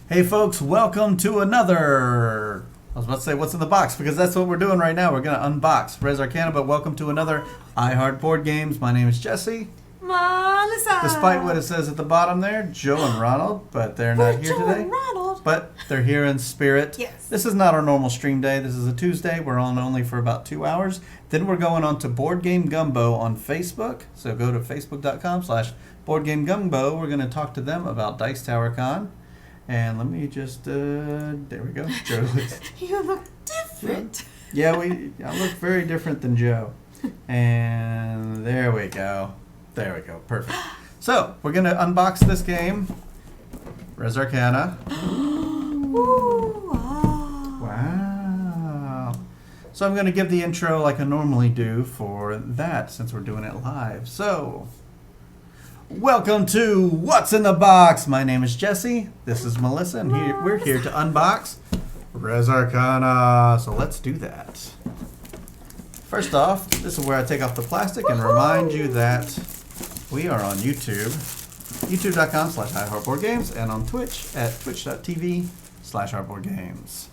Hey folks, welcome to another, I was about to say what's in the box, because that's what we're doing right now. We're going to unbox Res Arcana, but welcome to another I Heart Board Games. My name is Jesse. Melissa. Despite what it says at the bottom there, Joe and Ronald, but they're not here today. And Ronald. But they're here in spirit. Yes. This is not our normal stream day. This is a Tuesday. We're on only for about 2 hours. Then we're going on to Board Game Gumbo on Facebook. So go to facebook.com/BoardGameGumbo. We're going to talk to them about Dice Tower Con. And let me just, there we go. Joe looks, You look different. yeah, I look very different than Joe. And there we go. There we go. Perfect. So, we're going to unbox this game, Res Arcana. Ooh, wow. Wow. So, I'm going to give the intro like I normally do for that, since we're doing it live. So, welcome to What's in the Box. My name is Jesse. This is Melissa, and we're here to unbox Res Arcana. So let's do that. First off, this is where I take off the plastic and remind you that we are on YouTube, youtube.com/iHeartBoardGames, and on Twitch at twitch.tv/iHeartBoardGames.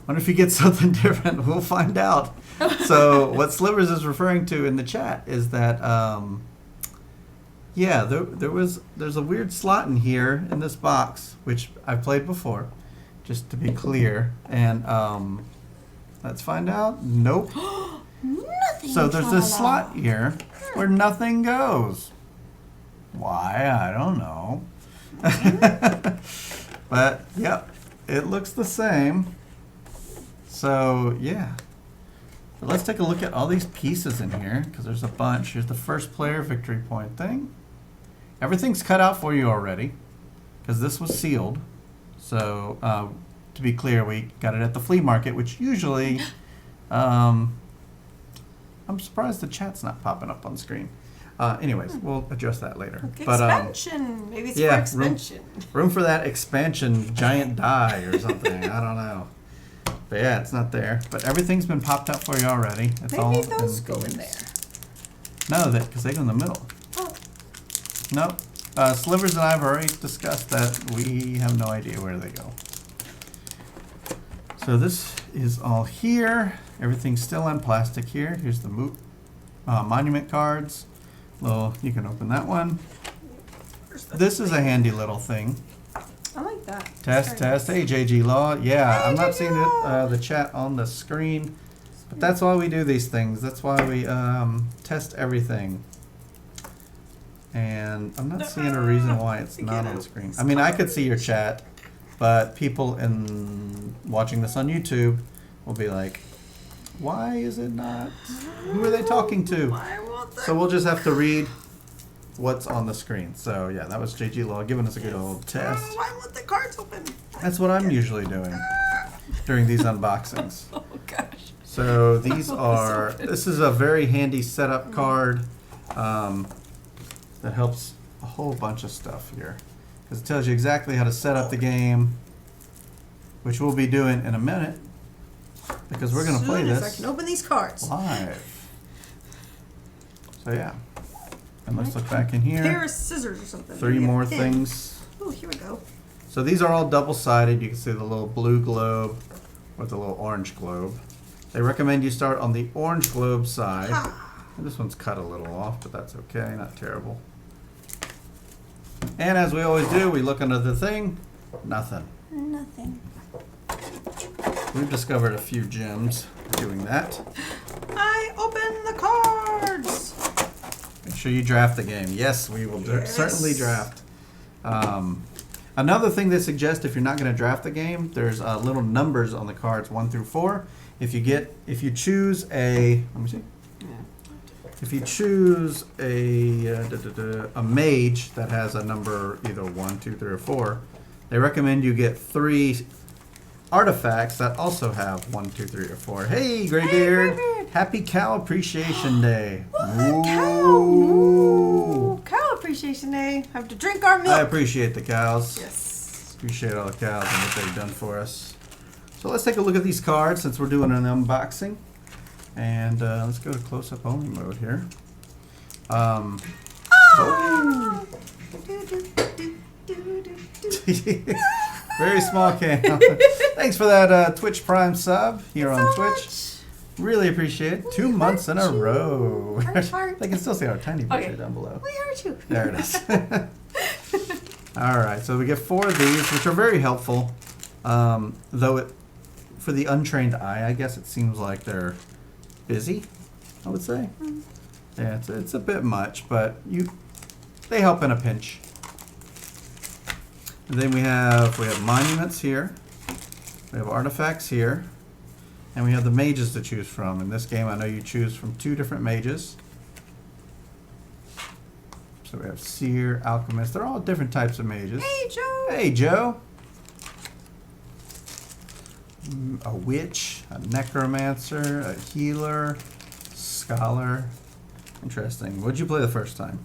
Wonder if you get something different. We'll find out. So what Slivers is referring to in the chat is that yeah, there's a weird slot in here in this box, which I've played before, just to be clear. And let's find out. Nope. Nothing. So there's this slot here where nothing goes. Why? I don't know. But yep, it looks the same. So yeah. But let's take a look at all these pieces in here, because there's a bunch. Here's the first player victory point thing. Everything's cut out for you already, because this was sealed. So, to be clear, we got it at the flea market, which usually, I'm surprised the chat's not popping up on screen. Anyways, we'll address that later. Okay, but expansion. Maybe it's yeah, for expansion. room for that expansion giant die or something. I don't know. But yeah, it's not there. But everything's been popped up for you already. It's all Maybe those go in there. No, because they go in the middle. Oh. No. Slivers and I have already discussed that. We have no idea where they go. So this is all here. Everything's still in plastic here. Here's the monument cards. Well, you can open that one. This is a handy little thing. I like that. Test. Hey, JG Law. Yeah, Hey, I'm not JG seeing Law. the chat on the screen, but that's why we do these things. That's why we test everything. And I'm not seeing a reason why it's not on the screen. I mean, I could see your chat, but people watching this on YouTube will be like, why is it not? Who are they talking to? So we'll just have to read what's on the screen. So yeah, that was JG Law giving us a good old test. Why won't the cards open? That's what I'm usually doing during these unboxings. Oh gosh. So these are, this is a very handy setup card that helps a whole bunch of stuff here. Because it tells you exactly how to set up the game, which we'll be doing in a minute. Because we're going to play this I can open these cards. live. So yeah. And let's look back in Pair here. of scissors or something. 3 Maybe a more pin. things. Oh, here we go. So these are all double-sided. You can see the little blue globe with the little orange globe. They recommend you start on the orange globe side. And this one's cut a little off, but that's okay, not terrible. And as we always do, we look under the thing. Nothing. Nothing. We've discovered a few gems doing that. I open the cards. Make sure you draft the game. Yes, we will Yes. certainly draft. Another thing they suggest, if you're not going to draft the game, there's little numbers on the cards 1 through 4. If you choose a, let me see. If you choose a mage that has a number either 1, 2, 3, or 4, they recommend you get 3 artifacts that also have 1, 2, 3, or 4. Hey, Graybeard! Happy Cow Appreciation Day! Cow. Cow Appreciation Day. Have to drink our milk. I appreciate the cows. Yes. Appreciate all the cows and what they've done for us. So let's take a look at these cards since we're doing an unboxing. And let's go to close-up only mode here. Oh. Very small cam. Thanks for that Twitch Prime sub here on Twitch. Really appreciate it. 2 months in a row. Heart. I can still see our tiny picture Okay. down below. We heard you. There it is. All right, so we get 4 of these, which are very helpful. Though it, for the untrained eye, I guess it seems like they're busy, I would say. Yeah, it's a bit much, but they help in a pinch. And then we have monuments here. We have artifacts here. And we have the mages to choose from. In this game, I know you choose from 2 different mages. So we have seer, alchemist. They're all different types of mages. Hey, Joe. Hey, Joe. A witch, a necromancer, a healer, scholar. Interesting. What'd you play the first time?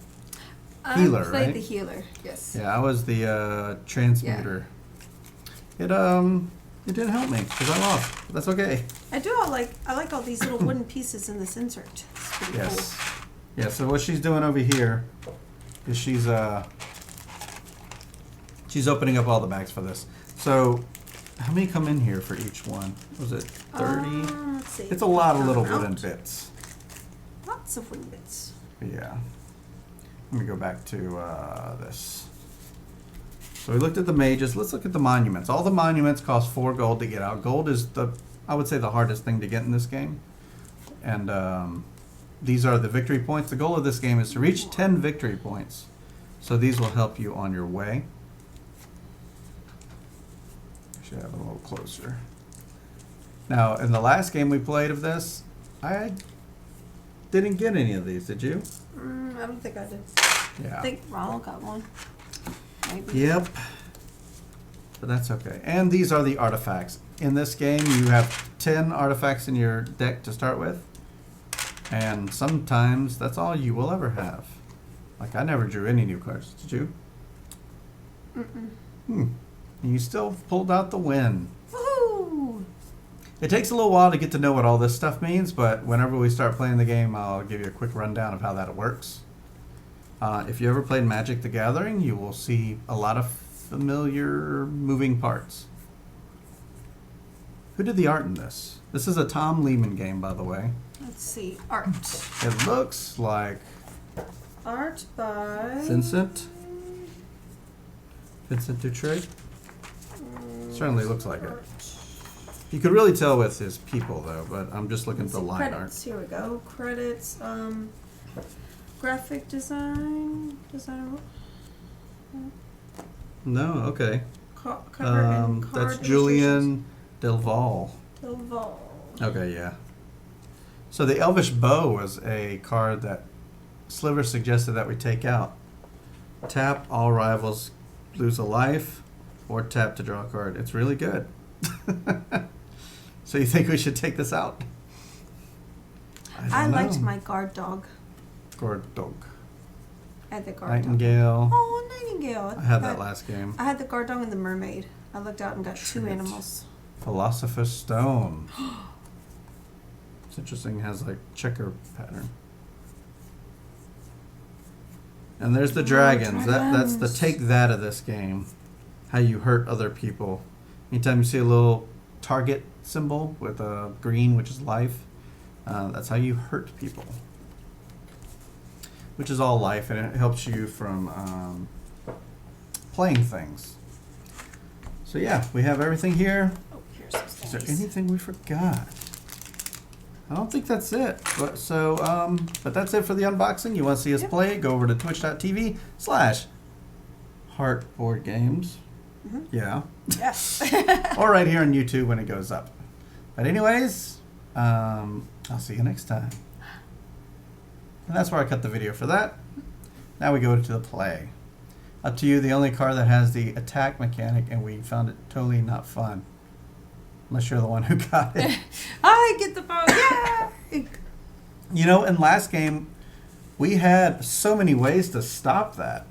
Healer, I played right? the healer, yes. Yeah, I was the transmuter. It didn't help me because I lost. But that's okay. I like all these little wooden pieces in this insert. It's pretty Yes. Yeah, so what she's doing over here is she's opening up all the bags for this. So how many come in here for each one? Was it 30? Let's see. It's a lot of little Count. wooden bits. Lots of wooden bits. Yeah. Let me go back to this. So we looked at the mages. Let's look at the monuments. All the monuments cost 4 gold to get out. Gold is I would say the hardest thing to get in this game. And these are the victory points. The goal of this game is to reach 10 victory points. So these will help you on your way. I should have it a little closer. Now, in the last game we played of this, I didn't get any of these. Did you? I don't think I did. Yeah. I think Ronald got one. Maybe. Yep. But that's okay. And these are the artifacts. In this game, you have 10 artifacts in your deck to start with. And sometimes that's all you will ever have. Like, I never drew any new cards. Did you? And you still pulled out the win. Woohoo! It takes a little while to get to know what all this stuff means, but whenever we start playing the game, I'll give you a quick rundown of how that works. If you ever played Magic the Gathering, you will see a lot of familiar moving parts. Who did the art in this? This is a Tom Lehmann game, by the way. Let's see. Art. It looks like Art by Vincent Dutray. Certainly looks like it. You could really tell with his people, though, but I'm just looking at the line credits. Here we go. Credits. Graphic design. Designer. art. No, okay. Cover and card That's Julian Delval. Delval. Okay, yeah. So the Elvish Bow was a card that Sliver suggested that we take out. Tap, all rivals lose a life, or tap to draw a card. It's really good. So you think we should take this out? I liked know. my guard dog. Guard dog. I had the guard Nightingale. dog. Oh, Nightingale. I had that last game. I had the guard dog and the mermaid. I looked out and got 2 Shit. animals. Philosopher's Stone. It's interesting. It has like checker pattern. And there's the dragons. That's the dragons. take that of this game. How you hurt other people. Anytime you see a little target symbol with a green, which is life, that's how you hurt people. Which is all life, and it helps you from playing things. So yeah, we have everything here. Oh, here's some Is there things. anything we forgot? I don't think that's it. But that's it for the unboxing. You want to see us Yep. play? Go over to twitch.tv/heartboardgames. Yeah. Yes. Or right here on YouTube when it goes up. But anyways, I'll see you next time. And that's where I cut the video for that. Now we go to the play. Up to you, the only card that has the attack mechanic, and we found it totally not fun. Unless you're the one who got it. I get the phone. Yeah. You know, in last game, we had so many ways to stop that.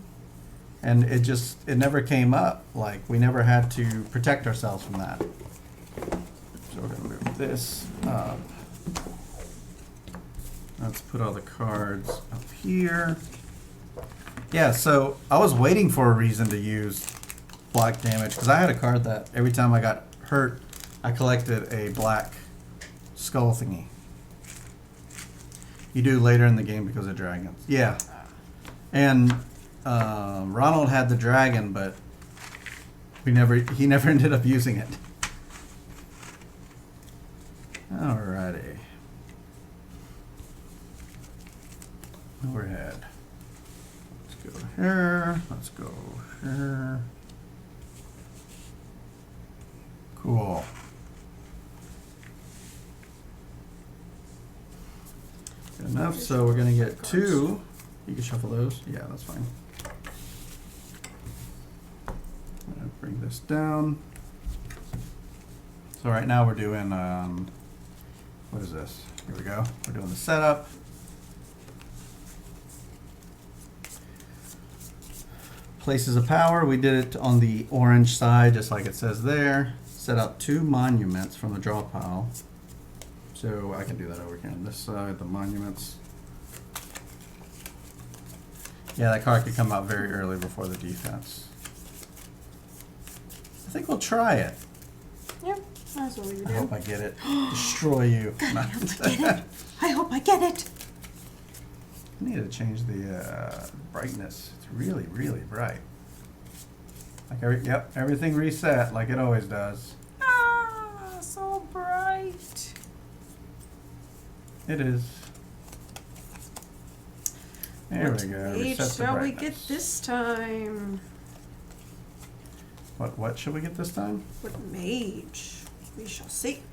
And it never came up. Like, we never had to protect ourselves from that. So we're going to move this up. Let's put all the cards up here. Yeah, so I was waiting for a reason to use black damage because I had a card that every time I got hurt, I collected a black skull thingy. You do later in the game because of dragons. Yeah. And Ronald had the dragon, but he never ended up using it. Alrighty. Overhead. Let's go here. Let's go here. Cool. Good enough. So we're gonna get 2. You can shuffle those. Yeah, that's fine. I'm gonna bring this down. So right now we're doing what is this? Here we go. We're doing the setup. Places of power, we did it on the orange side, just like it says there. Set out 2 monuments from the draw pile. So I can do that over here on this side, the monuments. Yeah, that card could come out very early before the defense. I think we'll try it. Yep, that's what we would I do. hope I get it. Destroy you. God, I hope I get it. I hope I get it. I need to change the brightness. It's really, really bright. Like everything reset like it always does. Ah, so bright. It is. There What we go. age Reset the shall we brightness. get this time? What should we get this time? What mage? We shall see.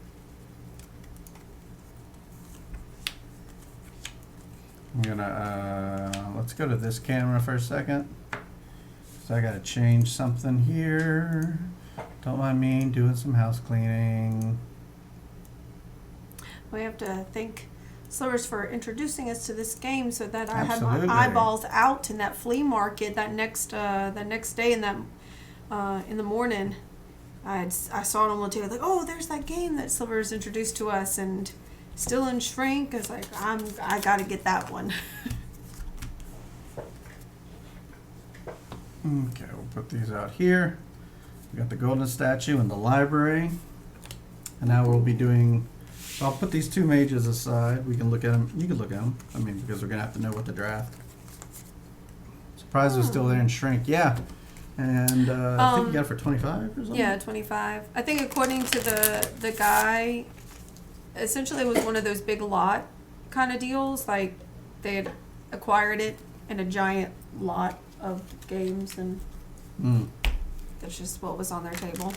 I'm gonna let's go to this camera for a second. So I gotta change something here. Don't mind me doing some house cleaning. We have to thank Slivers for introducing us to this game so that I had Absolutely. my eyeballs out in that flea market that next day in that in the morning. I saw it on the TV, like, oh, there's that game that Slivers introduced to us, and still in shrink. It's like I gotta get that one. Okay, we'll put these out here. We got the golden statue in the library. And now we'll be doing, so I'll put these 2 mages aside. We can look at them. You can look at them. I mean, because we're going to have to know what to draft. Surprise was still there in shrink. Yeah. And I think you got it for 25 or something? Yeah, 25. I think according to the guy, essentially it was one of those big lot kind of deals. Like they had acquired it in a giant lot of games, and that's just what was on their table.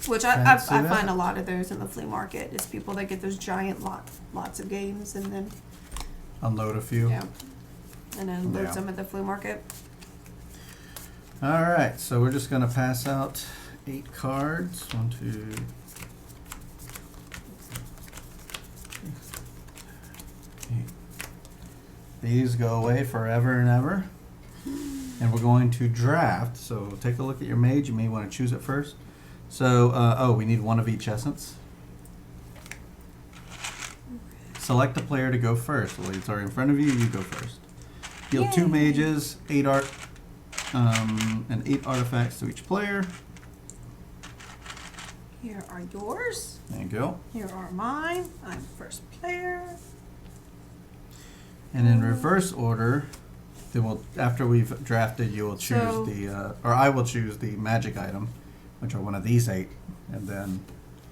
Which I find a lot of those in the flea market. It's people that get those giant lots of games and then Unload a few. yeah, and then load Yeah. some at the flea market. All right, so we're just going to pass out 8 cards. 1, 2, 8. These go away forever and ever. And we're going to draft. So take a look at your mage. You may want to choose it first. So, we need 1 of each essence. Select a player to go first. Well, it's already in front of you. You go first. Deal 2 Yay. mages, 8 art, and 8 artifacts to each player. Here are yours. There you go. Here are mine. I'm first player. And in reverse order, then we'll, after we've drafted, you will choose So- or I will choose the magic item, which are one of these 8, and then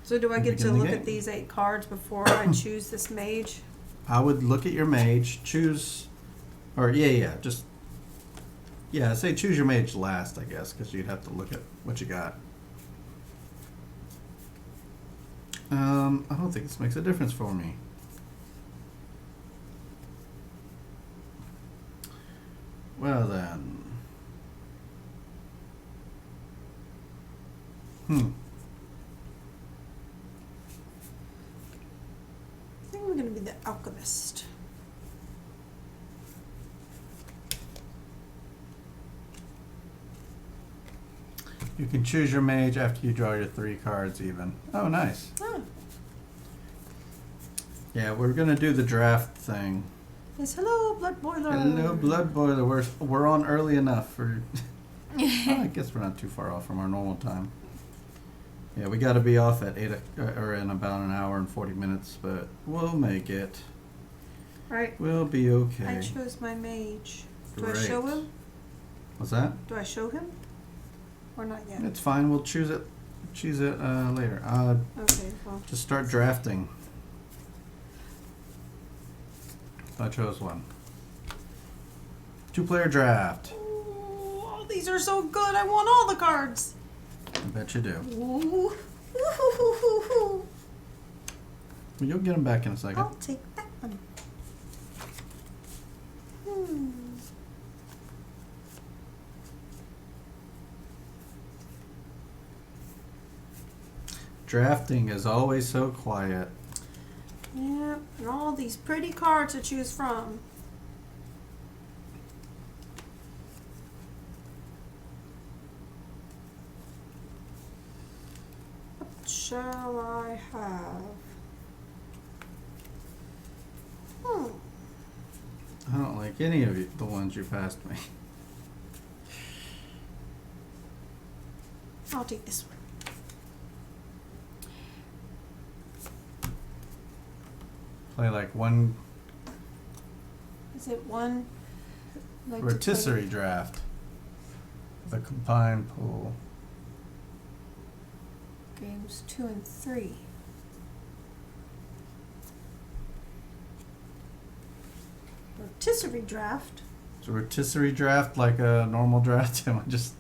So do I get to Begin the look game. at these 8 cards before I choose this mage? I would look at your mage, choose, or just say choose your mage last, I guess, because you'd have to look at what you got. I don't think this makes a difference for me. Well then. I think I'm going to be the alchemist. You can choose your mage after you draw your 3 cards even. Oh, nice. Oh, Yeah, we're gonna do the draft thing. yes, hello, blood boiler. Hello, blood boiler. We're on early enough for I guess we're not too far off from our normal time. Yeah, we got to be off at or in about an hour and 40 minutes, but we'll make it. Right. We'll be okay. I chose my mage. Do I Great. show him? What's that? Do I show him? Or not yet? It's fine. We'll choose it. Choose it later. Okay, well. Just start drafting. I chose one. 2-player draft. Ooh, all these are so good. I want all the cards. I bet you do. Ooh. Ooh. You'll get them back in a second. I'll take that one. Drafting is always so quiet. Yeah, and all these pretty cards to choose from. What shall I have? I don't like any of the ones you passed me. I'll take this one. Play like one Is it one? Like rotisserie draft. The combined pool. Games 2 and 3. Rotisserie draft. Is a rotisserie draft like a normal draft? Am I just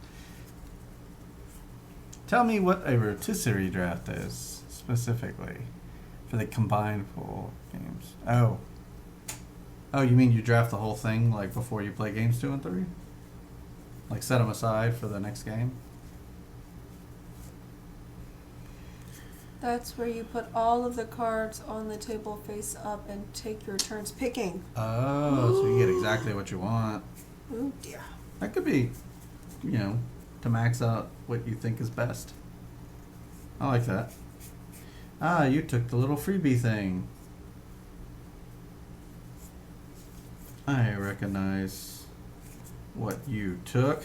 tell me what a rotisserie draft is specifically for the combined pool games. Oh, you mean you draft the whole thing like before you play games 2 and 3? Like set them aside for the next game? That's where you put all of the cards on the table face up and take your turns picking. Oh, so you get exactly what you want. Oh dear. That could be, to max out what you think is best. I like that. Ah, you took the little freebie thing. I recognize what you took.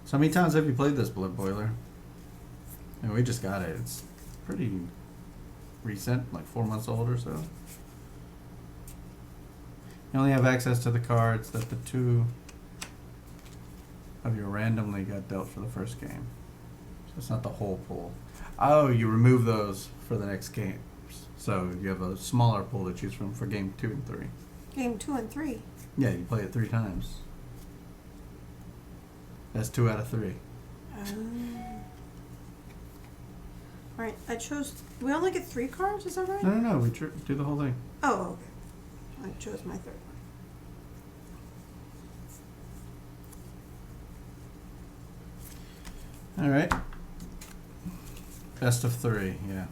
So how many times have you played this Blood Boiler? And we just got it. It's pretty recent, like 4 months old or so. You only have access to the cards that the 2 of you randomly got dealt for the first game. So it's not the whole pool. Oh, you remove those for the next game. So you have a smaller pool to choose from for game 2 and 3. Game 2 and 3. Yeah, you play it 3 times. That's 2 out of 3. Alright, I chose. We only get 3 cards, is that right? No, we do the whole thing. Oh, okay. I chose my 3rd one. Alright. Best of 3, yeah.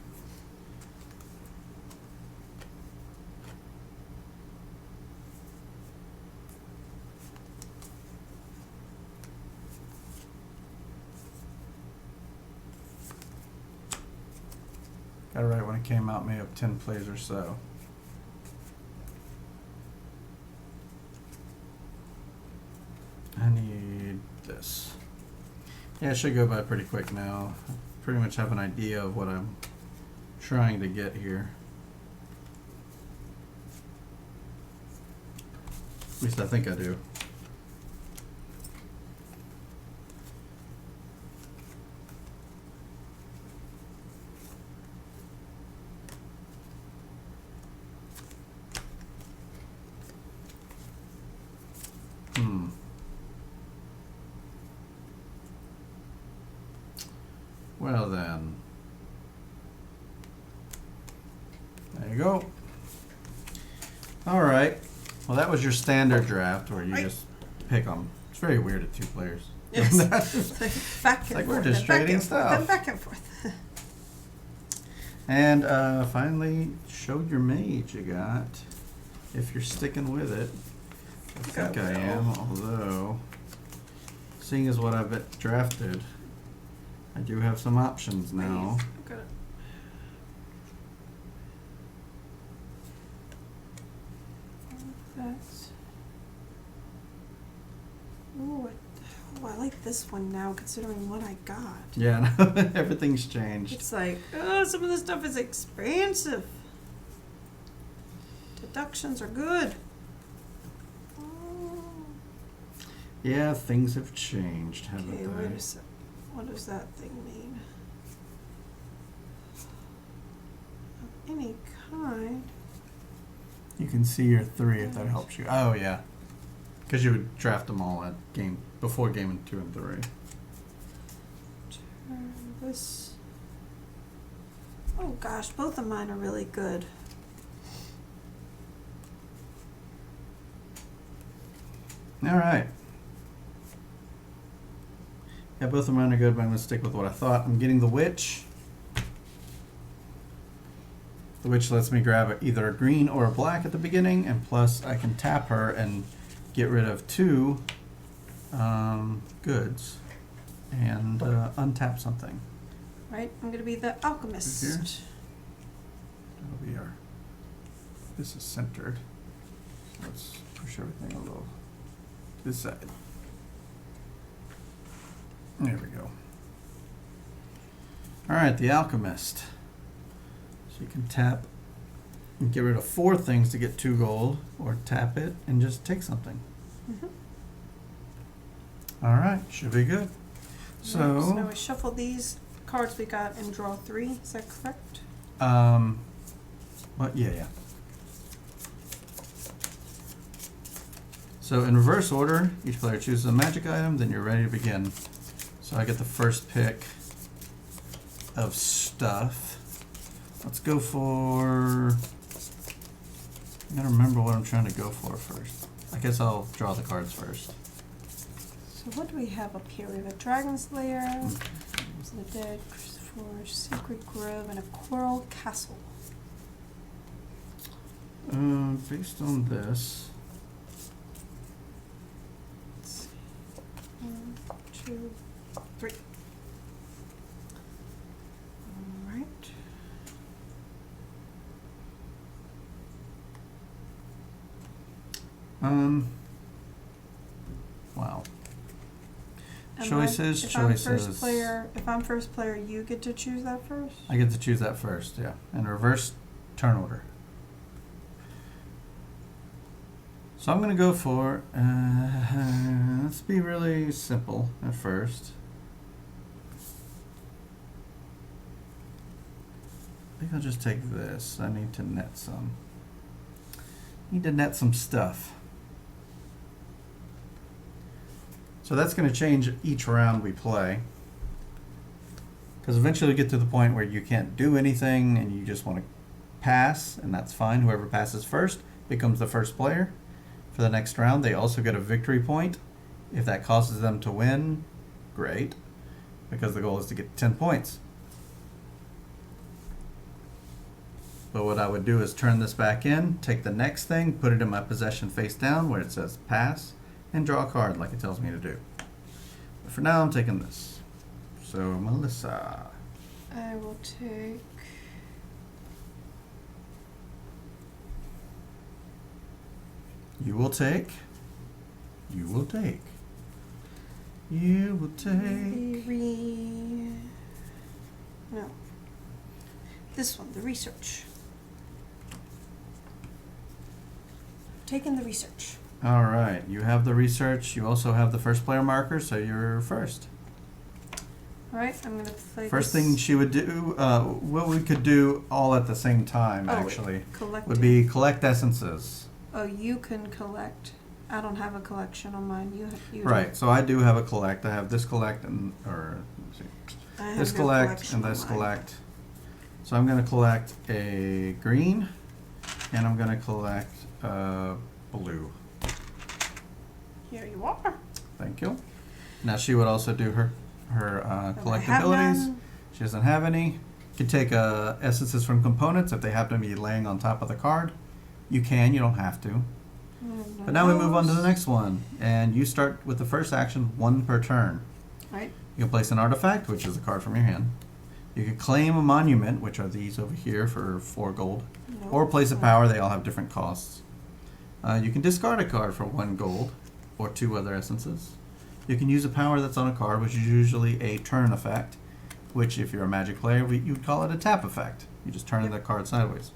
Got it right when it came out, may have 10 plays or so. I need this. Yeah, it should go by pretty quick now. I pretty much have an idea of what I'm trying to get here. At least I think I do. Well then, there you go. All right. Well, that was your standard draft where you just pick them. It's very weird at 2 players. Yes. Back and like forth. we're just trading stuff. Back and forth. And finally, show your mage you got, if you're sticking with it. I think I am, although, seeing as what I've drafted, I do have some options now. That's. Ooh, I like this one now, considering what I got. Yeah, no, everything's changed. It's like, oh, some of this stuff is expensive. Deductions are good. Oh. Yeah, things have changed, haven't Okay, they? wait a sec. What does that thing mean? Of any kind. You can see your 3 if that helps you. Oh, yeah. Because you would draft them all at before game 2 and 3. Turn this. Oh gosh, both of mine are really good. All right. Yeah, both of mine are good, but I'm going to stick with what I thought. I'm getting the Witch. The Witch lets me grab either a green or a black at the beginning, and plus I can tap her and get rid of 2 goods and untap something. Right, I'm gonna be the alchemist. Here. That'll be our. This is centered. Let's push everything a little to this side. There we go. All right, the alchemist. So you can tap and get rid of 4 things to get 2 gold, or tap it and just take something. Mm-hmm. All right, should be good. So now we shuffle these cards we got and draw 3. Is that correct? Well, yeah. So in reverse order, each player chooses a magic item, then you're ready to begin. So I get the first pick of stuff. Let's go for. I gotta remember what I'm trying to go for first. I guess I'll draw the cards first. So what do we have up here? We have a Dragon's Lair, the Dead Forge, Secret Grove, and a Coral Castle. Based on this, Let's see. 1, 2, 3. All right. wow. Am Choices, if choices. If I'm first player, you get to choose that first? I get to choose that first, yeah. In reverse turn order. So I'm going to go for, let's be really simple at first. I think I'll just take this. I need to net some. Need to net some stuff. So that's going to change each round we play. Because eventually you get to the point where you can't do anything and you just want to pass, and that's fine. Whoever passes first becomes the first player for the next round. They also get a victory point. If that causes them to win, great, because the goal is to get 10 points. But what I would do is turn this back in, take the next thing, put it in my possession face down where it says pass, and draw a card like it tells me to do. But for now, I'm taking this. So, Melissa. I will take... You will take. You will take. You will take. No. This one, the research. Taking the research. All right. You have the research. You also have the first player marker, so you're first. All right, I'm going to play First this. thing she would do, what we could do all at the same time, Oh, actually, collecting. would be collect essences. Oh, you can collect. I don't have a collection on mine. You Right. So I do have a collect. I have this collect and, or let's see, I have this no collect collection and on this mine. collect. So I'm going to collect a green, and I'm going to collect blue. Here you are. Thank you. Now she would also do her collect have abilities. none. She doesn't have any. You can take essences from components if they happen to be laying on top of the card. You can. You don't have to. But now we move on to the next one, and you start with the first action, 1 per turn. Right. You can place an artifact, which is a card from your hand. You can claim a monument, which are these over here for 4 gold. No. Or place a power. They all have different costs. You can discard a card for 1 gold or 2 other essences. You can use a power that's on a card, which is usually a turn effect, which if you're a Magic player, you'd call it a tap effect. You just turn the card sideways.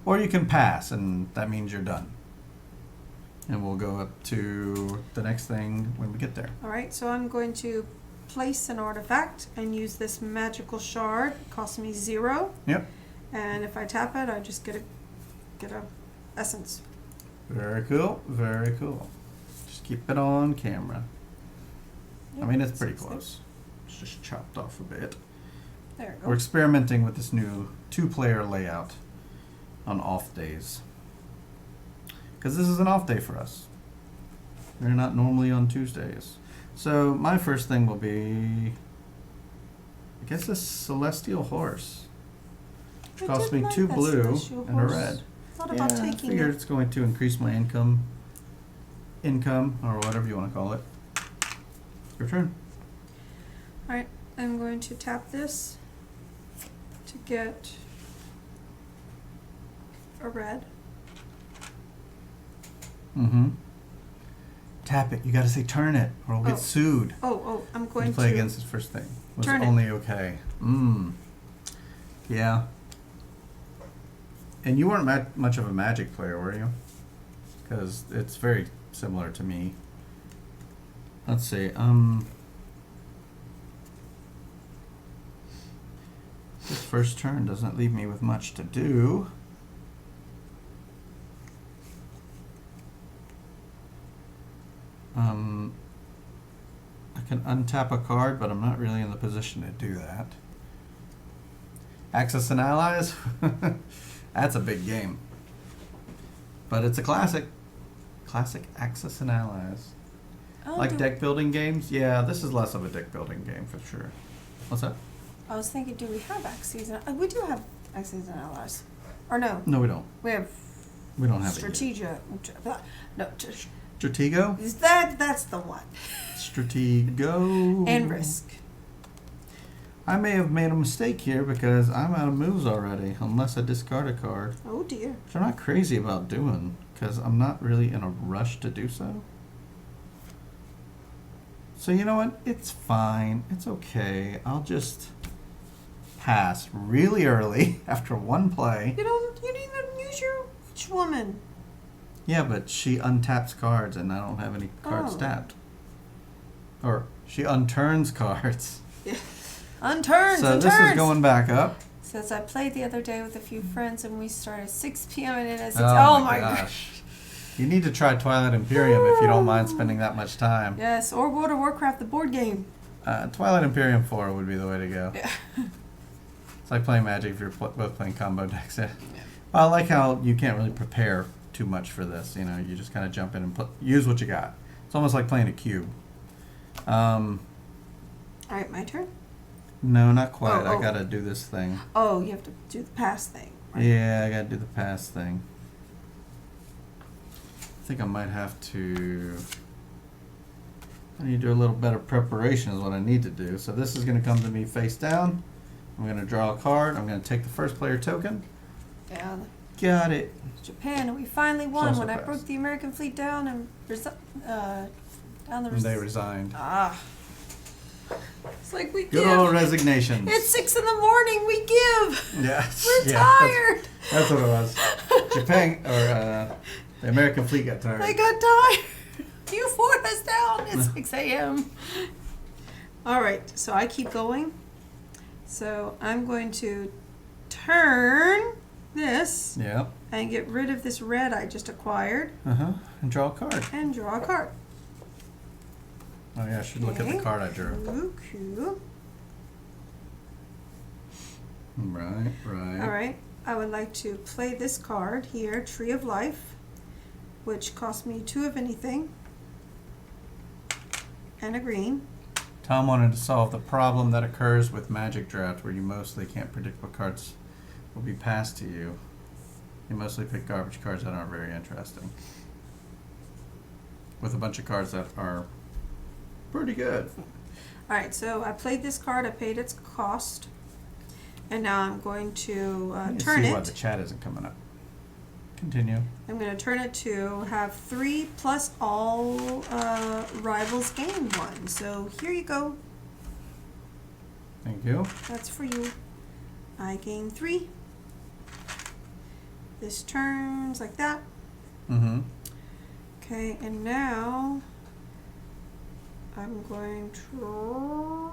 Or you can pass, and that means you're done. And we'll go up to the next thing when we get there. All right, so I'm going to place an artifact and use this magical shard. It costs me 0. Yep. And if I tap it, I just get a essence. Very cool. Very cool. Just keep it on camera. I mean, it's pretty close. It's just chopped off a bit. There we go. We're experimenting with this new 2-player layout on off days. Because this is an off day for us. We're not normally on Tuesdays. So my first thing will be, I guess, a Celestial Horse. Which costs me 2 blue and a red. Thought about I taking figured it. it's going to increase my income, or whatever you want to call it. Your turn. All right, I'm going to tap this to get a red. Mm-hmm. Tap it. You got to say turn it, or we'll get sued. I'm going You play to against his first thing. Was turn it. only okay. Yeah. And you weren't much of a Magic player, were you? Because it's very similar to me. Let's see. This first turn doesn't leave me with much to do. I can untap a card, but I'm not really in the position to do that. Access and Allies? That's a big game. But it's a classic. Classic Access and Allies. Like deck building games? Yeah, this is less of a deck building game for sure. What's that? I was thinking, do we have Axes? We do have Axes and Allies. Or no? No, we don't. We have We don't have it Strategia. No, yet. Stratego? is that's the one. Stratego. And Risk. I may have made a mistake here because I'm out of moves already, unless I discard a card. Oh dear. Which I'm not crazy about doing, because I'm not really in a rush to do so. So you know what? It's fine. It's okay. I'll just pass really early after 1 play. You didn't even use your witch woman. Yeah, but she untaps cards and I don't have any cards tapped. Or she unturns cards. Yeah. Unturns. So this is going back up. Says I played the other day with a few friends and we started at 6 p.m. and at 6. Oh my gosh. You need to try Twilight Imperium if you don't mind spending that much time. Yes, or World of Warcraft, the board game. Twilight Imperium 4 would be the way to go. Yeah. It's like playing Magic if you're both playing combo decks. Yeah. Well, I like how you can't really prepare too much for this. You know, you just kind of jump in and use what you got. It's almost like playing a cube. All right, my turn. No, not quite. I gotta do this thing. Oh, you have to do the pass thing. Right? Yeah, I gotta do the pass thing. I think I might have to. I need to do a little better preparation is what I need to do. So this is going to come to me face down. I'm going to draw a card. I'm going to take the first player token. Yeah. Got it. Japan, and we finally won Also when I passed. broke the American fleet down and down the. They resigned. Ah. It's like we Good give. old resignation. It's 6 in the morning. We give. Yeah. We're yeah, tired. That's what it was. Japan or the American fleet got tired. They got tired. You forced us down at 6 a.m. All right, so I keep going. So I'm going to turn this Yeah. and get rid of this red I just acquired And draw a card. and draw a card. Oh yeah, I should look at the Okay. card I drew. Cool. Right, right. All right, I would like to play this card here, Tree of Life, which costs me 2 of anything and a green. Tom wanted to solve the problem that occurs with Magic Draft where you mostly can't predict what cards will be passed to you. You mostly pick garbage cards that aren't very interesting. With a bunch of cards that are pretty good. All right, so I played this card, I paid its cost, and now I'm going to Let me turn see why it. the chat isn't coming up. Continue. I'm going to turn it to have 3 plus all rivals gain 1. So here you go. Thank you. That's for you. I gain 3. This turns like that. Mm-hmm. Okay, and now I'm going to...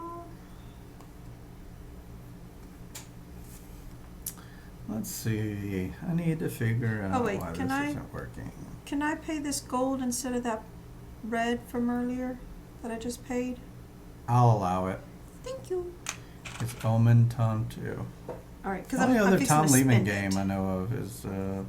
Let's see. I need to figure out wait, why can this I- isn't working. Can I pay this gold instead of that red from earlier that I just paid? I'll allow it. Thank you. It's Omen Tom 2. Alright, because The only I'm other fixing Tom to Lehman spend it. game I know of is the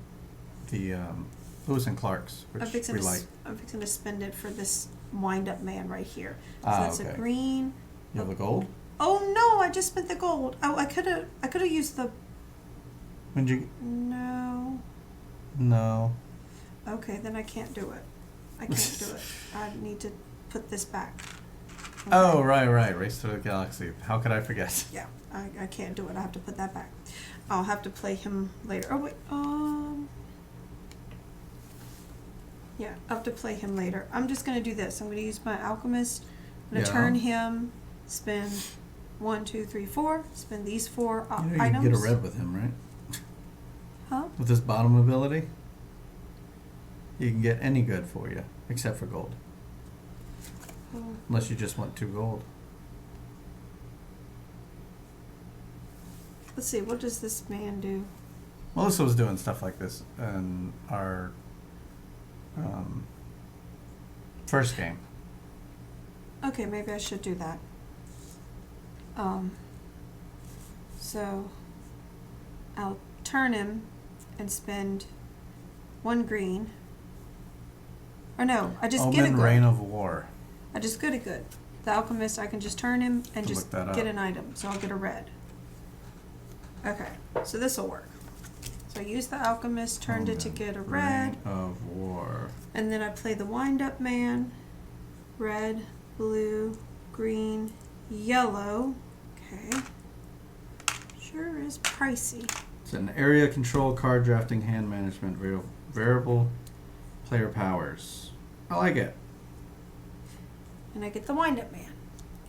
Lewis and Clark's, I'm which fixing, we to, like. I'm fixing to spend it for this wind-up man right here. So Ah, that's okay. a green. You have the gold? Oh no! I just spent the gold. Oh, I could have used the. When'd you? No. No. Okay, then I can't do it. I can't do it. I need to put this back. Okay. Oh, right. Race to the Galaxy. How could I forget? Yeah, I can't do it. I have to put that back. I'll have to play him later. Oh wait. Yeah, I'll have to play him later. I'm just gonna do this. I'm gonna use my alchemist. I'm gonna Yeah. turn him. Spend 1, 2, 3, 4. Spend these 4 You know you items. can get a red with him, right? Huh? With this bottom ability, you can get any good for you, except for gold. Oh. Unless you just want 2 gold. Let's see. What does this man do? Melissa was doing stuff like this in our first game. Okay, maybe I should do that. So I'll turn him and spend 1 green. Or no, I just get a Omen good. Reign of War. I just get a good. The alchemist, I can just turn him and To just look that up. get an item. So I'll get a red. Okay, so this will work. So I use the alchemist, turned it to Omen get a red, Reign of War. and then I play the wind-up man. Red, blue, green, yellow. Okay. Sure is pricey. It's an area control, card drafting, hand management, variable player powers. I like it. And I get the wind-up man.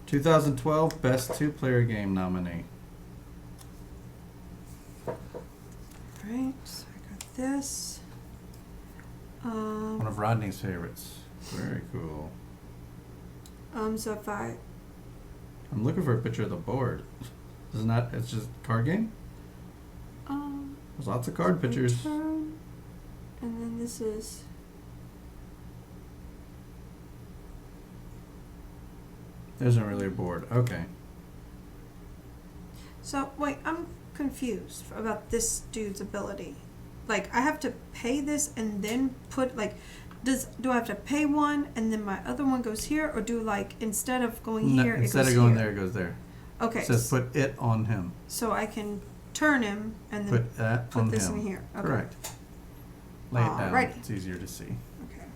2012 Best 2-Player Game nominee. Alright, so I got this. One of Rodney's favorites. Very cool. So if I I'm looking for a picture of the board. Isn't that, it's just card game? There's lots of card pictures. return, and then this is There isn't really a board. Okay. so wait, I'm confused about this dude's ability. Like I have to pay this and then put like do I have to pay one and then my other one goes here, or do like instead of going No, here instead it goes of going here? there, it goes there. Okay. It says put it on him. So I can turn him and then Put that put on this him. in here. Okay. Correct. Lay it down. Alrighty. It's easier to see. Okay.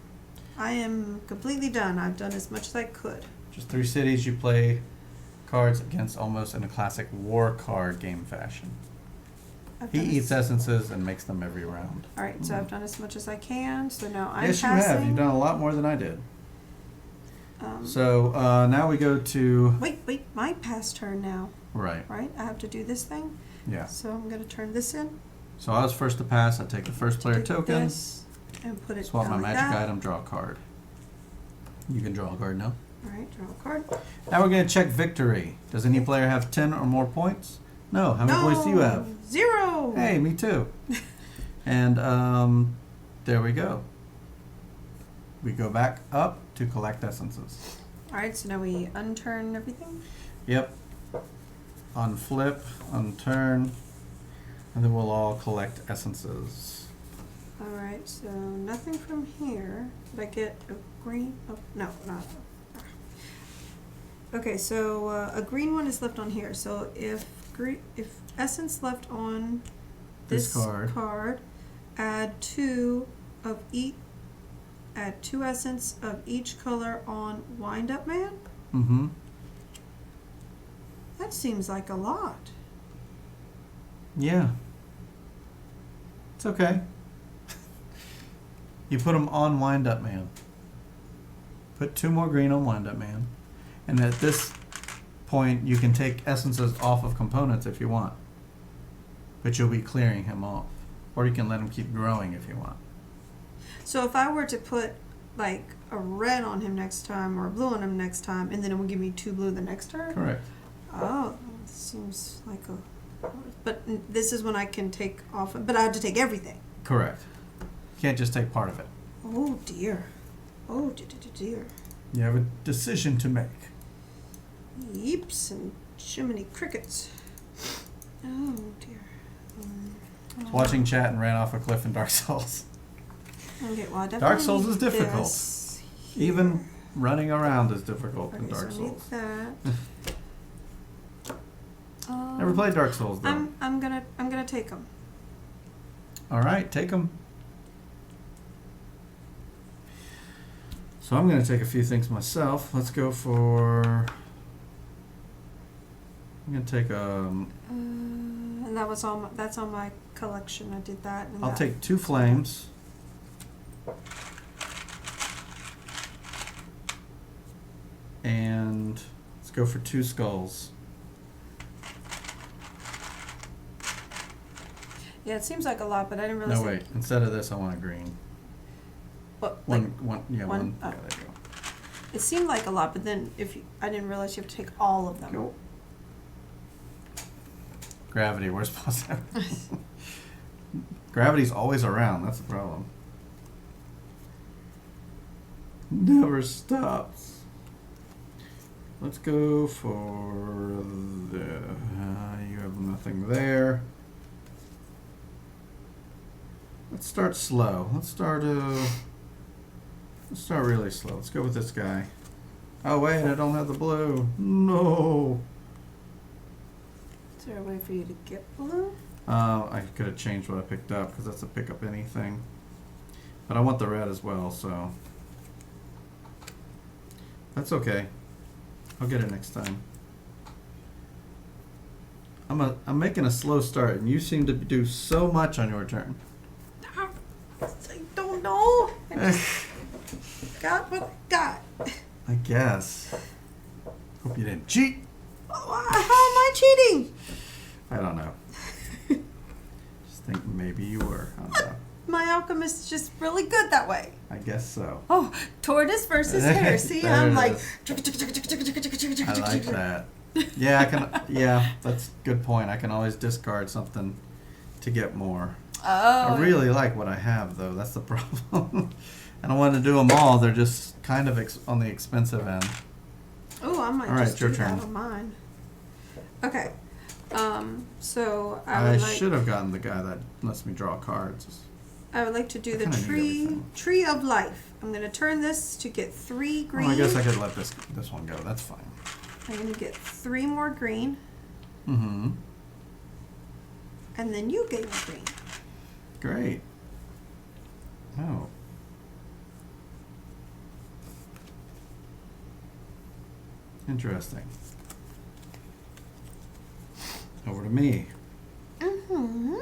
I am completely done. I've done as much as I could. Just 3 cities you play cards against almost in a classic war card game fashion. I've He done eats as- essences and makes them every round. All right, so I've done as much as I can. So now I'm Yes, you passing. have. You've done a lot more than I did. Um, So now we go to wait, my pass turn now, right. right? I have to do this thing. Yeah. So I'm gonna turn this in. So I was first to pass. I take the first player do token, this, and put it swap down my like magic that. item, draw a card. You can draw a card now. All right, draw a card. Now we're going to check victory. Does any player have 10 or more points? No. How many points do you have? 0. Hey, me too. And there we go. We go back up to collect essences. All right, so now we unturn everything. Yep. Unflip, unturn, and then we'll all collect essences. All right, so nothing from here. Did I get a green? Oh, no, not. Okay, so a green one is left on here. So if essence left on This card. add 2 of each. Add 2 essence of each color on Wind Up Man. Mm-hmm. That seems like a lot. Yeah. It's okay. You put them on Wind Up Man. Put 2 more green on Wind Up Man. And at this point, you can take essences off of components if you want. But you'll be clearing him off. Or you can let him keep growing if you want. So if I were to put like a red on him next time or a blue on him next time, and then it would give me 2 blue the next turn? Correct. Oh, seems like a... But this is when I can take off... But I have to take everything. Correct. You can't just take part of it. Oh, dear. Oh, dear. You have a decision to make. Yeeps and Jiminy Crickets. Oh, dear. I was watching chat and ran off a cliff in Dark Souls. Okay, well, I definitely Dark Souls is need difficult. this here. Even running around is difficult in Okay, Dark so I need Souls. that. Never played Dark Souls though. I'm gonna take them. All right, take them. So I'm going to take a few things myself. Let's go for. I'm going to take And that was on. That's on my collection. I did that. And I'll that. take 2 flames. And let's go for 2 skulls. Yeah, it seems like a lot, but I didn't realize. No, wait. Instead of this, I want a green. What, One. oh. Yeah, there you go. It seemed like a lot, but then I didn't realize you have to take all of them. Go. Gravity, where's possible? Gravity's always around, that's the problem. Never stops. Let's go for the. You have nothing there. Let's start slow. Let's start really slow. Let's go with this guy. Oh wait, I don't have the blue. No. Is there a way for you to get blue? I could have changed what I picked up because that's a pick up anything. But I want the red as well, so that's okay. I'll get it next time. I'm making a slow start, and you seem to do so much on your turn. I don't know. I just got what I got. I guess. Hope you didn't cheat. How am I cheating? I don't know. Just think maybe you were. I don't know. My alchemist is just really good that way. I guess so. Oh, tortoise versus hare. See, There I'm it like. is. I like that. Yeah, I can. Yeah, that's a good point. I can always discard something to get more. Oh. I really like what I have, though. That's the problem. I don't want to do them all. They're just kind of on the expensive end. Oh, I might All right, just your do that turn. on mine. Okay. So I would like. should have gotten the guy that lets me draw cards. I would like to do I the kinda need tree of life. I'm gonna turn this to get 3 green. Well, I guess I could let this one go. That's fine. I'm gonna get 3 more green, Mm-hmm. and then you gave me green. Great. Oh. Interesting. Over to me. Mm-hmm.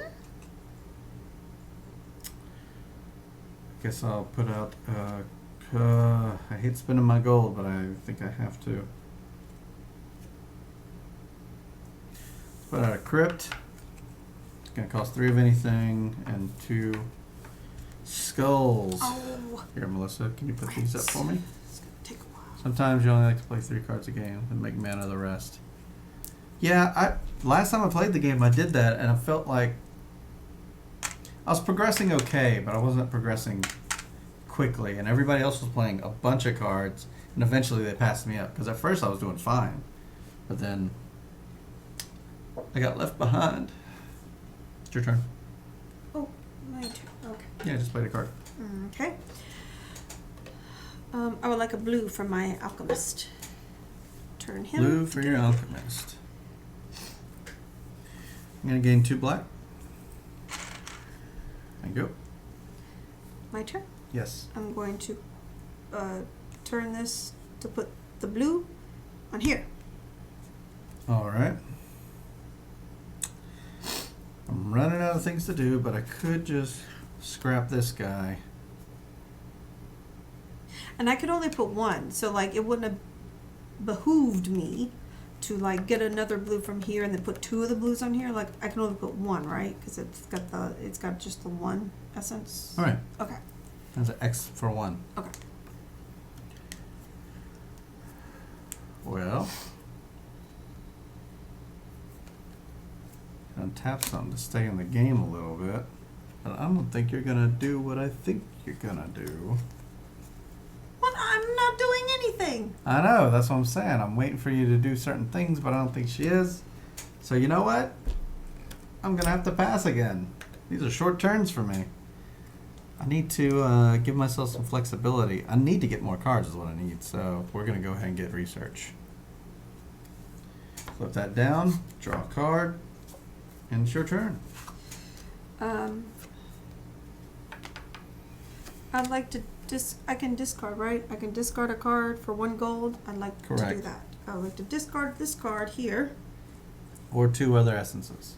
Guess I'll put out. I hate spending my gold, but I think I have to. Put out a crypt. It's gonna cost 3 of anything and 2 skulls. Oh. Here, Melissa, can you put these up for me? It's gonna take a while. Sometimes you only like to play 3 cards a game and make mana of the rest. Yeah, last time I played the game, I did that, and I felt like I was progressing okay, but I wasn't progressing quickly, and everybody else was playing a bunch of cards, and eventually they passed me up, because at first I was doing fine, but then I got left behind. It's your turn. Oh, my turn. Okay. Yeah, just played a card. Okay. I would like a blue for my alchemist. Turn him. Blue for your alchemist. I'm going to gain 2 black. Thank you. My turn. Yes. I'm going to turn this to put the blue on here. All right. I'm running out of things to do, but I could just scrap this guy And I could only put one, so like it wouldn't have behooved me to like get another blue from here and then put two of the blues on here. Like I can only put one, right? Because it's got just the one essence. All right. Okay. That's an X for 1. Okay. Well, gonna tap something to stay in the game a little bit, but I don't think you're gonna do what I think you're gonna do. Well, I'm not doing anything. I know, that's what I'm saying. I'm waiting for you to do certain things, but I don't think she is. So you know what? I'm gonna have to pass again. These are short turns for me. I need to give myself some flexibility. I need to get more cards is what I need, so we're going to go ahead and get research. Flip that down, draw a card, and it's your turn. I'd like to I can discard, right? I can discard a card for 1 gold. I'd like to do Correct. that. I'd like to discard this card here, Or 2 other essences.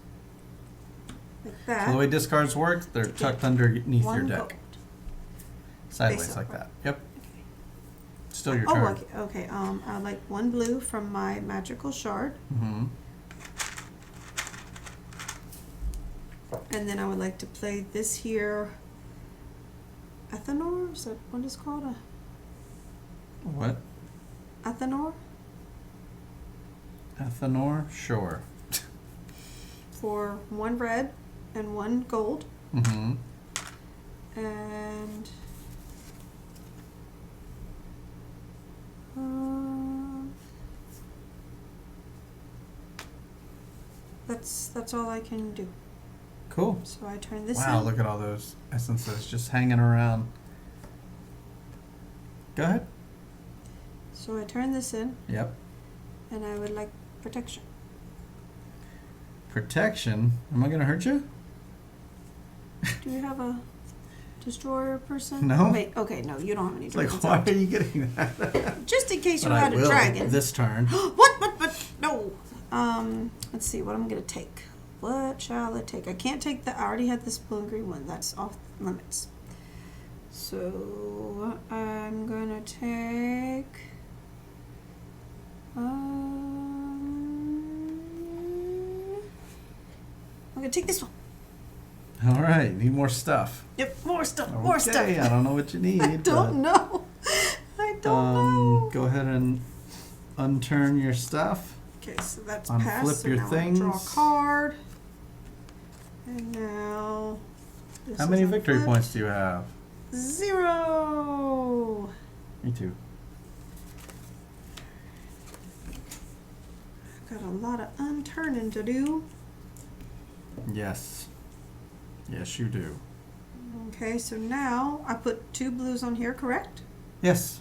like So that. the way discards work, they're tucked underneath your 1 deck. gold. Sideways Face like up, that. Yep. Still your Oh, turn. okay. I'd like 1 blue from my magical shard. Mm-hmm. And then I would like to play this here. Athanor? Is that what it's called? What? Athanor? Athanor? Sure. For 1 red and 1 gold. Mm-hmm. And that's all I can do. Cool. So I turn this Wow, in. look at all those essences just hanging around. Go ahead. So I turn this in, Yep. and I would like protection. Protection? Am I going to hurt you? Do you have a destroyer person? No. Wait, okay, no, you don't have any It's like, dragons. why are you getting that? Just in case you But I had a will dragon. this turn. What? No. Let's see what I'm gonna take. What shall I take? I can't take I already had this blue and green one. That's off limits. So I'm gonna take. I'm gonna take this one. All right, need more stuff. Yep, more stuff. Okay, More stuff. I don't know what you need. I don't know. I don't know. Go ahead and unturn your stuff. Okay, so that's Unflip passed. So your now I draw a things. card. And now. This How many is victory unflipped. points do you have? 0. Me too. Got a lot of unturning to do. Yes. Yes, you do. Okay, so now I put 2 blues on here, correct? Yes.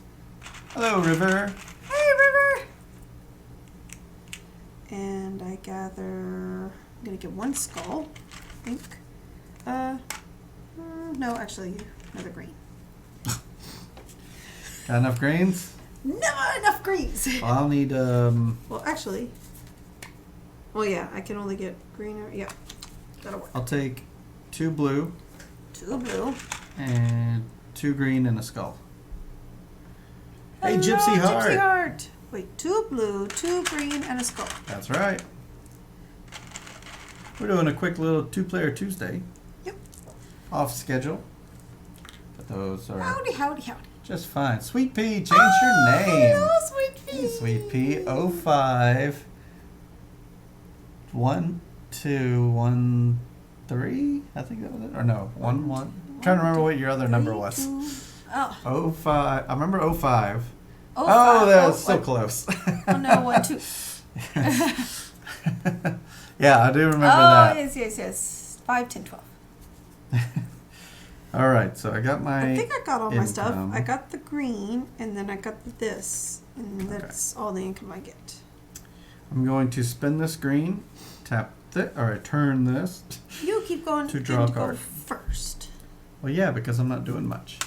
Hello, River. Hey, River! And I gather. I'm gonna get 1 skull, I think. No, actually, another green. Got enough greens? Never enough greens! Well, I'll need, Well, actually. Well, yeah, I can only get green or. Yeah, that'll work. I'll take 2 blue 2 blue. and 2 green and a skull. Hey, Hello, Gypsy Heart. Gypsy Heart. Wait, 2 blue, 2 green, and a skull. That's right. We're doing a quick little 2-player Tuesday. Yep. Off schedule. But those are Howdy, howdy, howdy. just fine. Sweet Pea, change your name. Hello, Sweet Pea. Sweet Pea 05 1213. I think that was it. Or no, 11. I'm trying to remember what your other number was. 2. 05. I remember 05. Oh, Oh, that was so one. close. Oh no, 1, 2. Yeah, I do remember Oh, that. yes. 5, 10, 12. All right, so I got my. I think I got all my stuff. income. I got the green, and then I got this, and that's all the income I get. I'm going to spin this green, tap or turn this. You keep going To draw a go card. first. Well, yeah, because I'm not doing much.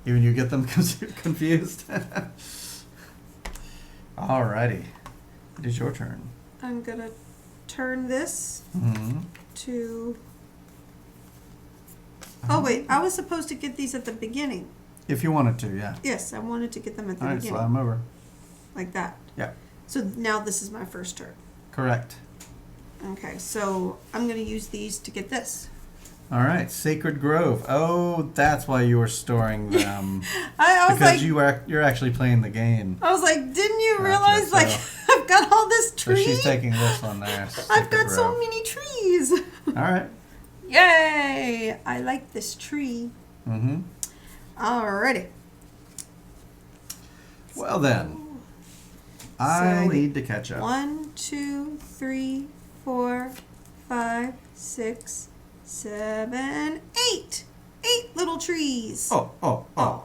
Even you get them confused. Alrighty, it is your turn. I'm gonna turn this Mm-hmm. to. Oh wait, I was supposed to get these at the beginning. If you wanted to, yeah. Yes, I wanted to get them at the All right, beginning. slide them over. Like that. Yeah. So now this is my first turn. Correct. Okay, so I'm going to use these to get this. All right, Sacred Grove. Oh, that's why you were storing them. I was because like, you're actually playing the game. I was like, didn't you Gotcha, realize, like, so- I've got all this So tree? she's taking this one there. I've Sacred got so Grove. many trees. All right. Yay! I like this tree. Mm-hmm. Alrighty. Well then, I So, need to catch up. 1, 2, 3, 4, 5, 6, 7, 8. 8 little trees. Oh.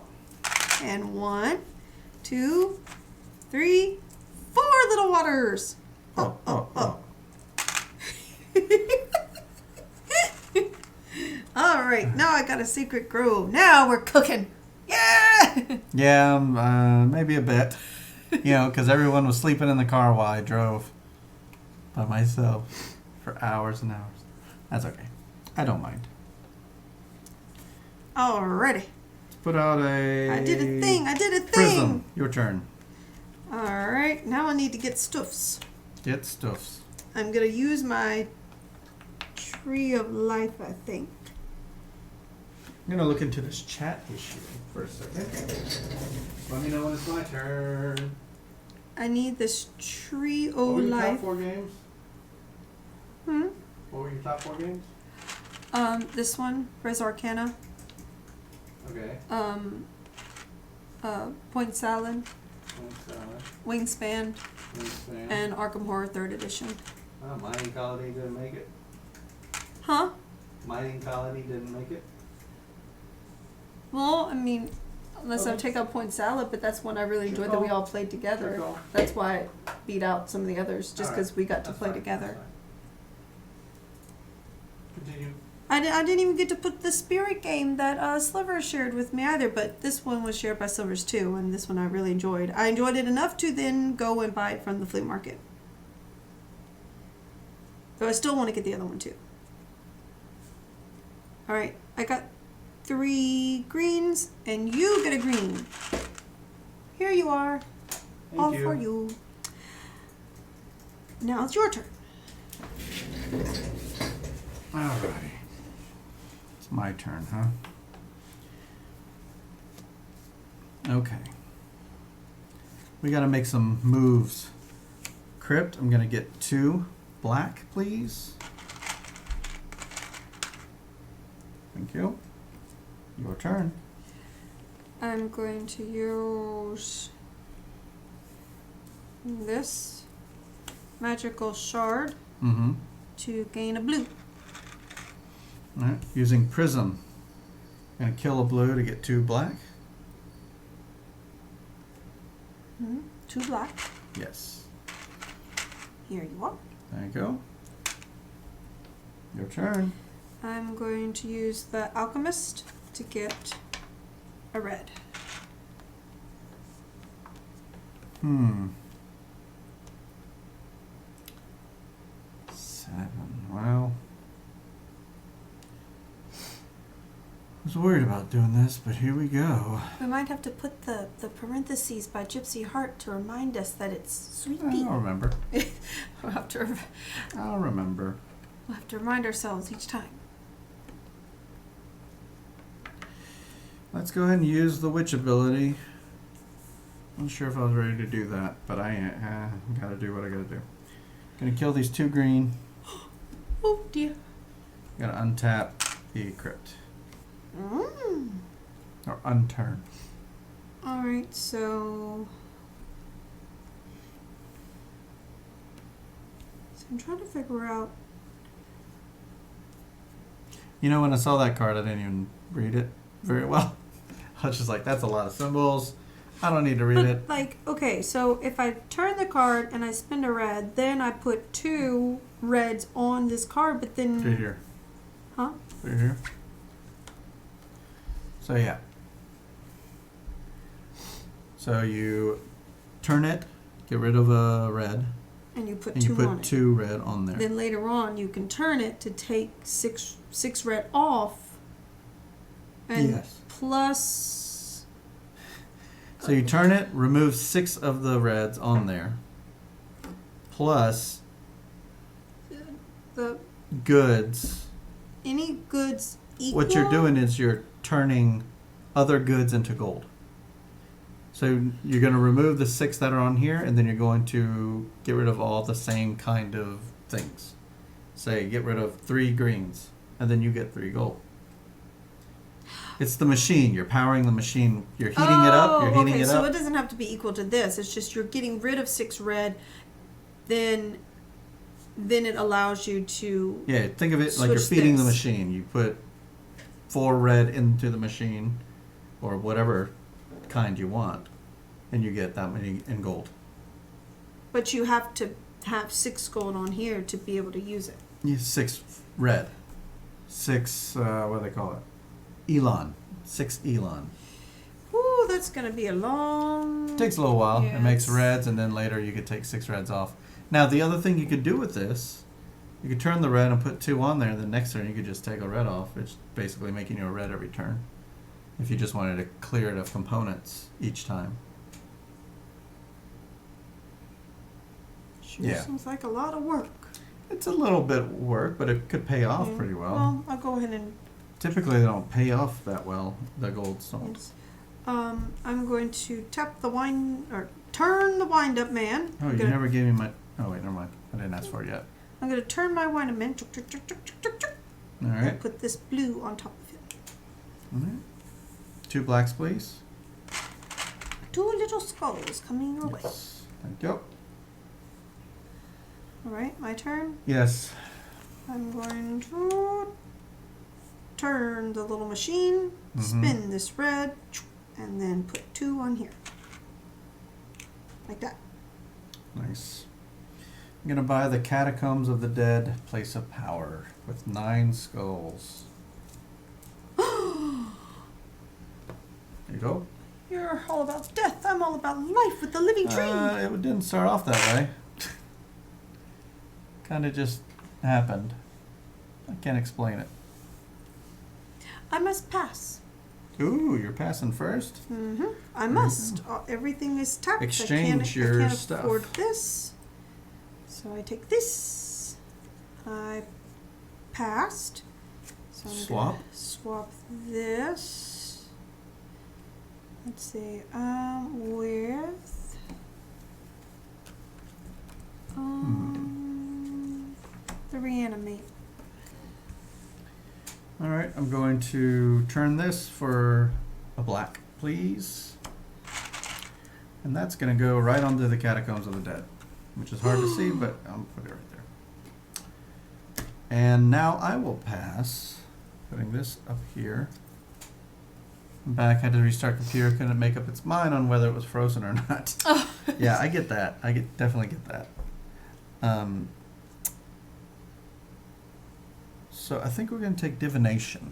And 1, 2, 3, 4 little waters. Oh. All right, now I got a secret grove. Now we're cooking. Yeah. Yeah, maybe a bit. Because everyone was sleeping in the car while I drove by myself for hours and hours. That's okay. I don't mind. Alrighty. Let's put out a... I did a thing. Prism. Your turn. Alright, now I need to get stuffs. Get stuffs. I'm going to use my tree of life, I think. I'm going to look into this chat issue for a second. Let me know when it's my turn. I need this tree What of were your top life. 4 games? Hmm? What were your top 4 games? This one, Res Arcana. Okay. Point Salad, Wingspan, Wingspan. and Arkham Horror 3rd Edition. Oh, Mining Colony didn't make it. Huh? Mining Colony didn't make it. Well, I mean, unless I Okay. take out Point Salad, but that's one I really Good enjoyed that we call. all played together. Good call. That's why I beat out some of the others, just All because right. we got to That's play fine. together. That's fine. Continue. I didn't even get to put the Spirit game that Sliver shared with me either, but this one was shared by Silvers too, and this one I really enjoyed. I enjoyed it enough to then go and buy it from the flea market. Though I still want to get the other one too. Alright, I got 3 greens, and you get a green. Here you are. All Thank you. for you. Now it's your turn. Alrighty. It's my turn, huh? Okay. We gotta make some moves. Crypt, I'm gonna get 2 black, please. Thank you. Your turn. I'm going to use this magical shard Mm-hmm. to gain a blue. Alright, using Prism. I'm gonna kill a blue to get 2 black. 2 black. Yes. Here you are. There you go. Your turn. I'm going to use the alchemist to get a red. Hmm. 7. Well, I was worried about doing this, but here we go. We might have to put the parentheses by Gypsy Heart to remind us that it's Sweet Pea. I'll remember. We'll have to I'll remember. remind ourselves each time. Let's go ahead and use the witch ability. Not sure if I was ready to do that, but I gotta do what I gotta do. Gonna kill these 2 green. Oh dear. Gotta untap the crypt. Mm. Or unturn. Alright, so I'm trying to figure out. You know, when I saw that card, I didn't even read it very well. I was just like, that's a lot of symbols. I don't need to read it. Like, okay, so if I turn the card and I spend a red, then I put 2 reds on this card, but then... Right here. Huh? Right here. So, yeah. So, you turn it, get rid of a red, And you put and you 2 on put it. 2 red on there. Then later on, you can turn it to take 6 red off. And Yes. plus So you turn it, remove 6 of the reds on there, plus The goods. any goods equal. What you're doing is you're turning other goods into gold. So you're going to remove the 6 that are on here, and then you're going to get rid of all the same kind of things. Say, get rid of 3 greens, and then you get 3 gold. It's the machine. You're powering the machine. You're heating it up. You're heating it so up. it doesn't have to be equal to this. It's just you're getting rid of 6 red, then it allows you to. Yeah, think of it like you're switch feeding the this. machine. You put 4 red into the machine, or whatever kind you want, and you get that many in gold. But you have to have 6 gold on here to be able to use it. You 6 red. 6, what do they call it? Elon. 6 Elon. Ooh, that's gonna be a long. It takes a little while. It makes Yes. reds, and then later you could take 6 reds off. Now, the other thing you could do with this, you could turn the red and put 2 on there, and the next turn you could just take a red off. It's basically making you a red every turn. If you just wanted to clear it of components each time. Sure Yeah. seems like a lot of work. It's a little bit of work, but it could pay off Yeah. pretty well. Well, I'll go ahead and. Typically, they don't pay off that well, the gold stones. Yes. I'm going to tap the wind or turn the wind up man. Oh, you never gave me my... Oh, wait, never mind. I didn't ask for it yet. I'm going to turn my wind up man. All And right. put this blue on top of it. All right. 2 blacks, please. 2 little skulls coming your way. Yes. Thank you. All right, my turn. Yes. I'm going to turn the little machine, Mhm. spin this red, and then put 2 on here. Like that. Nice. I'm going to buy the Catacombs of the Dead Place of Power with 9 skulls. There you go. You're all about death. I'm all about life with the living tree. It didn't start off that way. Kind of just happened. I can't explain it. I must pass. Ooh, you're passing first? Mm-hmm. I must. Everything is tapped. Exchange your I can't stuff. afford this. So I take this. I passed. So I'm Swap. gonna swap this. Let's see. With the reanimate. All right, I'm going to turn this for a black, please. And that's going to go right onto the Catacombs of the Dead, which is hard to see, but I'll put it right there. And now I will pass, putting this up here. I'm back, had to restart computer, couldn't make up its mind on whether it was frozen or not. Oh. Yeah, I get that. Definitely get that. So I think we're going to take divination,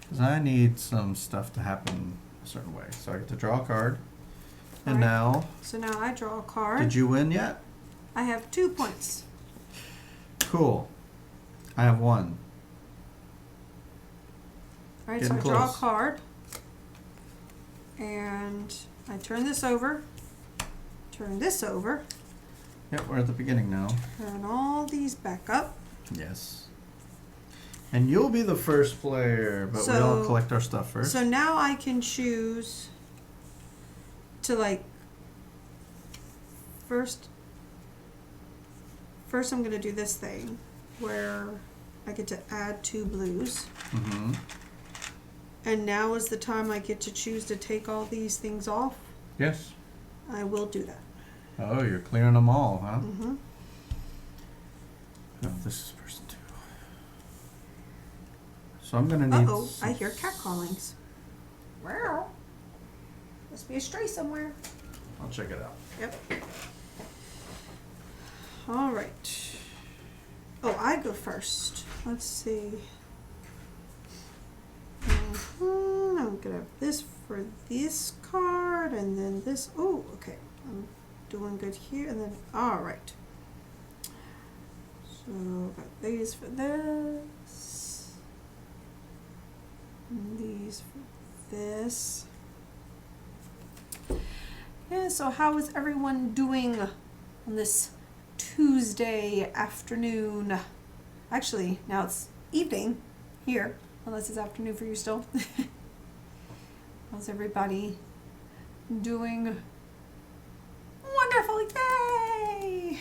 because I need some stuff to happen a certain way. So I get to draw a card. And Alright. now, So now I draw a card. did you win yet? I have 2 points. Cool. I have 1. All right, so I Getting draw a close. card, and I turn this over, turn this over, Yep, we're at the beginning now. turn all these back up. Yes. And you'll be the first player, but we all So- collect our stuff first. So now I can choose to first I'm going to do this thing where I get to add 2 blues. Mm-hmm. And now is the time I get to choose to take all these things off. Yes. I will do that. Oh, you're clearing them all, huh? Mm-hmm. Oh, this is person 2. So I'm gonna need. Uh-oh, I hear catcallings. Wow. Must be a stray somewhere. I'll check it out. Yep. All right. Oh, I go first. Let's see. I'm gonna have this for this card, and then this. Oh, okay. I'm doing good here, and then all right. So got these for this, and these for this. Yeah, so how is everyone doing on this Tuesday afternoon? Actually, now it's evening here, unless it's afternoon for you still. How's everybody doing? Wonderful, yay!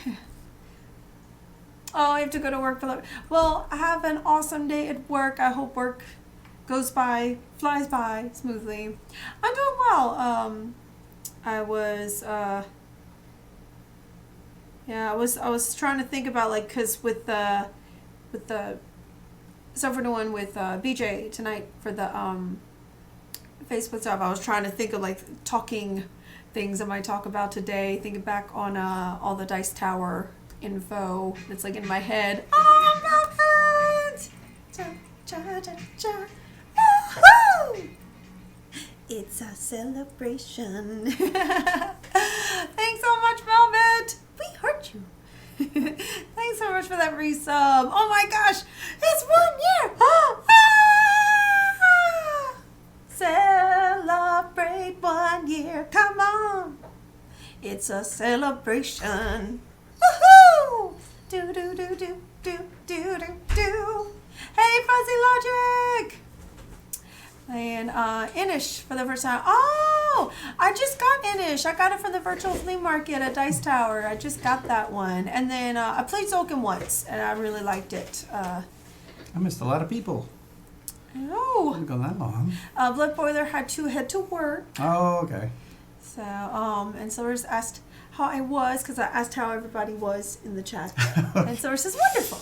Oh, I have to go to work for that. Well, have an awesome day at work. I hope work goes by, flies by smoothly. I'm doing well. I was trying to think about, like, cause with the stuff we're doing with BJ tonight for the Facebook stuff, I was trying to think of, like, talking things I might talk about today, thinking back on all the Dice Tower info that's, like, in my head. Oh, Melvin! Woohoo! It's a celebration. Thanks so much, Velvet. We heard you. Thanks so much for that resub. Oh my gosh, it's 1 year. Celebrate 1 year. Come on. It's a celebration. Woohoo! Do do do do do do do do. Hey, Fuzzy Logic. And Inish for the first time. Oh, I just got Inish. I got it from the virtual flea market at Dice Tower. I just got that one. And then I played Zolkin once, and I really liked it. I missed a lot of people. I know. Didn't go that long. Blood Boiler had to head to work. Oh, okay. So, and Silvers asked how I was, because I asked how everybody was in the chat. And Silvers says, wonderful.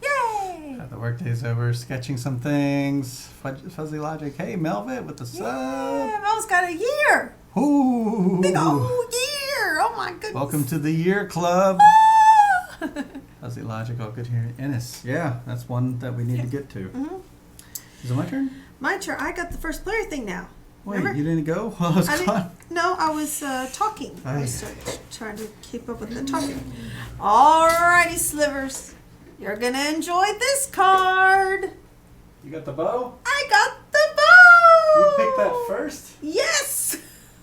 Yay! The workday's over, sketching some things. Fuzzy Logic. Hey, Melvin with the sub. Yeah, Mel's got a year. Ooh. Big old year. Oh my goodness. Welcome to the year club. Fuzzy Logic, all good here. Ennis. Yeah, that's one that we need to get to. Mm-hmm. Is it my turn? My turn. I got the first player thing now. Wait, Remember? you didn't go while I was gone? No, I was talking. Oh, I was trying to keep up with the talking. Alrighty, Slivers. You're going to enjoy this card. You got the bow? I got the bow. You picked that first? Yes.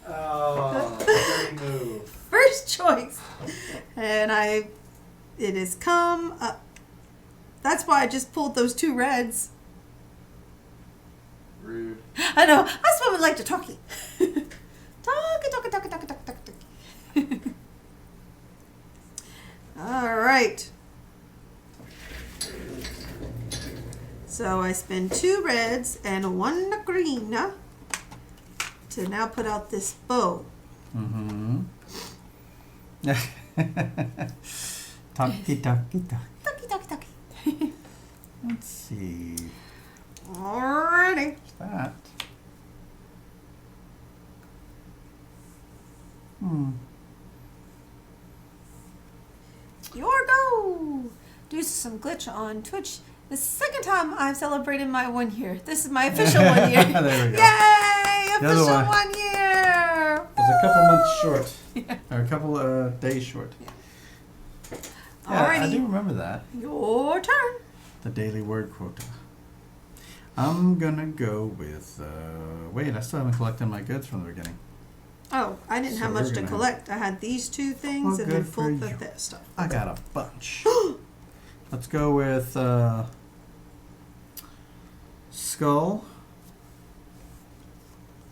Oh, great move. First choice. And it has come up. That's why I just pulled those 2 reds. Rude. I know. That's why we like to talkie. Talkie. All right. So I spend 2 reds and 1 green to now put out this bow. Mm-hmm. Talkie. Talkie. Let's see. Alrighty. What's that? Your go. Do some glitch on Twitch. The second time I've celebrated my 1 year. This is my official 1 year. There we go. Yay! The other Official one 1 year. It was a couple months short. Yeah. Or a couple days short. Yeah. Yeah, I Alrighty. do remember that. Your turn. The daily word quota. I'm gonna go with, wait, I still haven't collected my goods from the beginning. Oh, I didn't So have we're much to gonna- collect. I had these 2 things Well, and then good for full you. the stuff. I got a bunch. Let's go with, skull,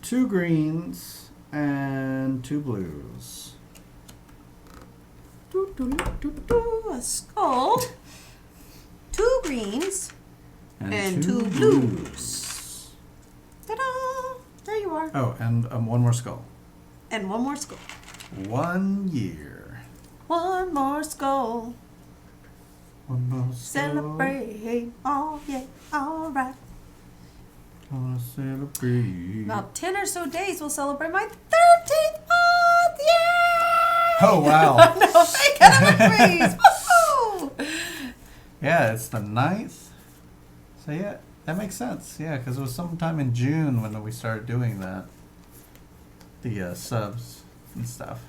2 greens, and 2 blues. A skull, 2 greens, and 2 two blues. Ta-da! There you are. Oh, and 1 more skull. And 1 more skull. 1 year. 1 more skull. 1 more skull. Celebrate. Oh, yeah. All right. Gonna celebrate. About 10 or so days, we'll celebrate my 13th month. Yay! Oh, wow. No, fake anniversaries. Woohoo! Yeah, it's the 9th. So yeah, that makes sense. Yeah, because it was sometime in June when we started doing that. The subs and stuff.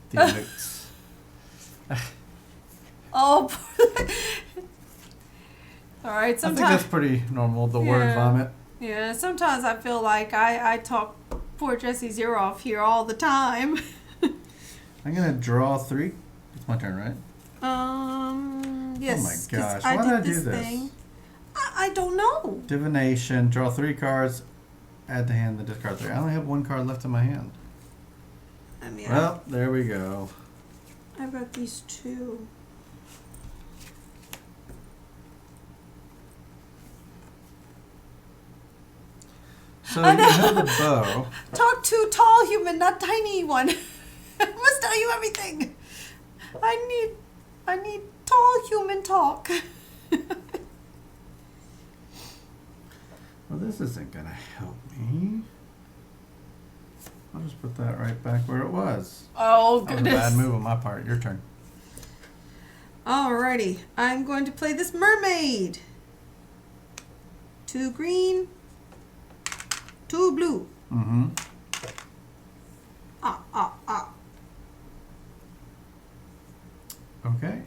The edicts. Oh, all right. I think that's Sometimes, pretty normal, the word Yeah. vomit. yeah. Sometimes I feel like I talk poor Jesse Zero off here all the time. I'm gonna draw 3. It's my turn, right? Yes. Oh my 'cause gosh, why did I do this? I don't know. Divination, draw 3 cards, add to hand, then discard 3. I only have 1 card left in my hand. I mean, Well, there we go. I've got these 2. So you have the bow. Talk to tall human, not tiny one. I must tell you everything. I need tall human talk. Well, this isn't gonna help me. I'll just put that right back where it was. Oh, That was a goodness. bad move on my part. Your turn. Alrighty, I'm going to play this mermaid. 2 green, 2 blue. Mm-hmm. Ah. Okay.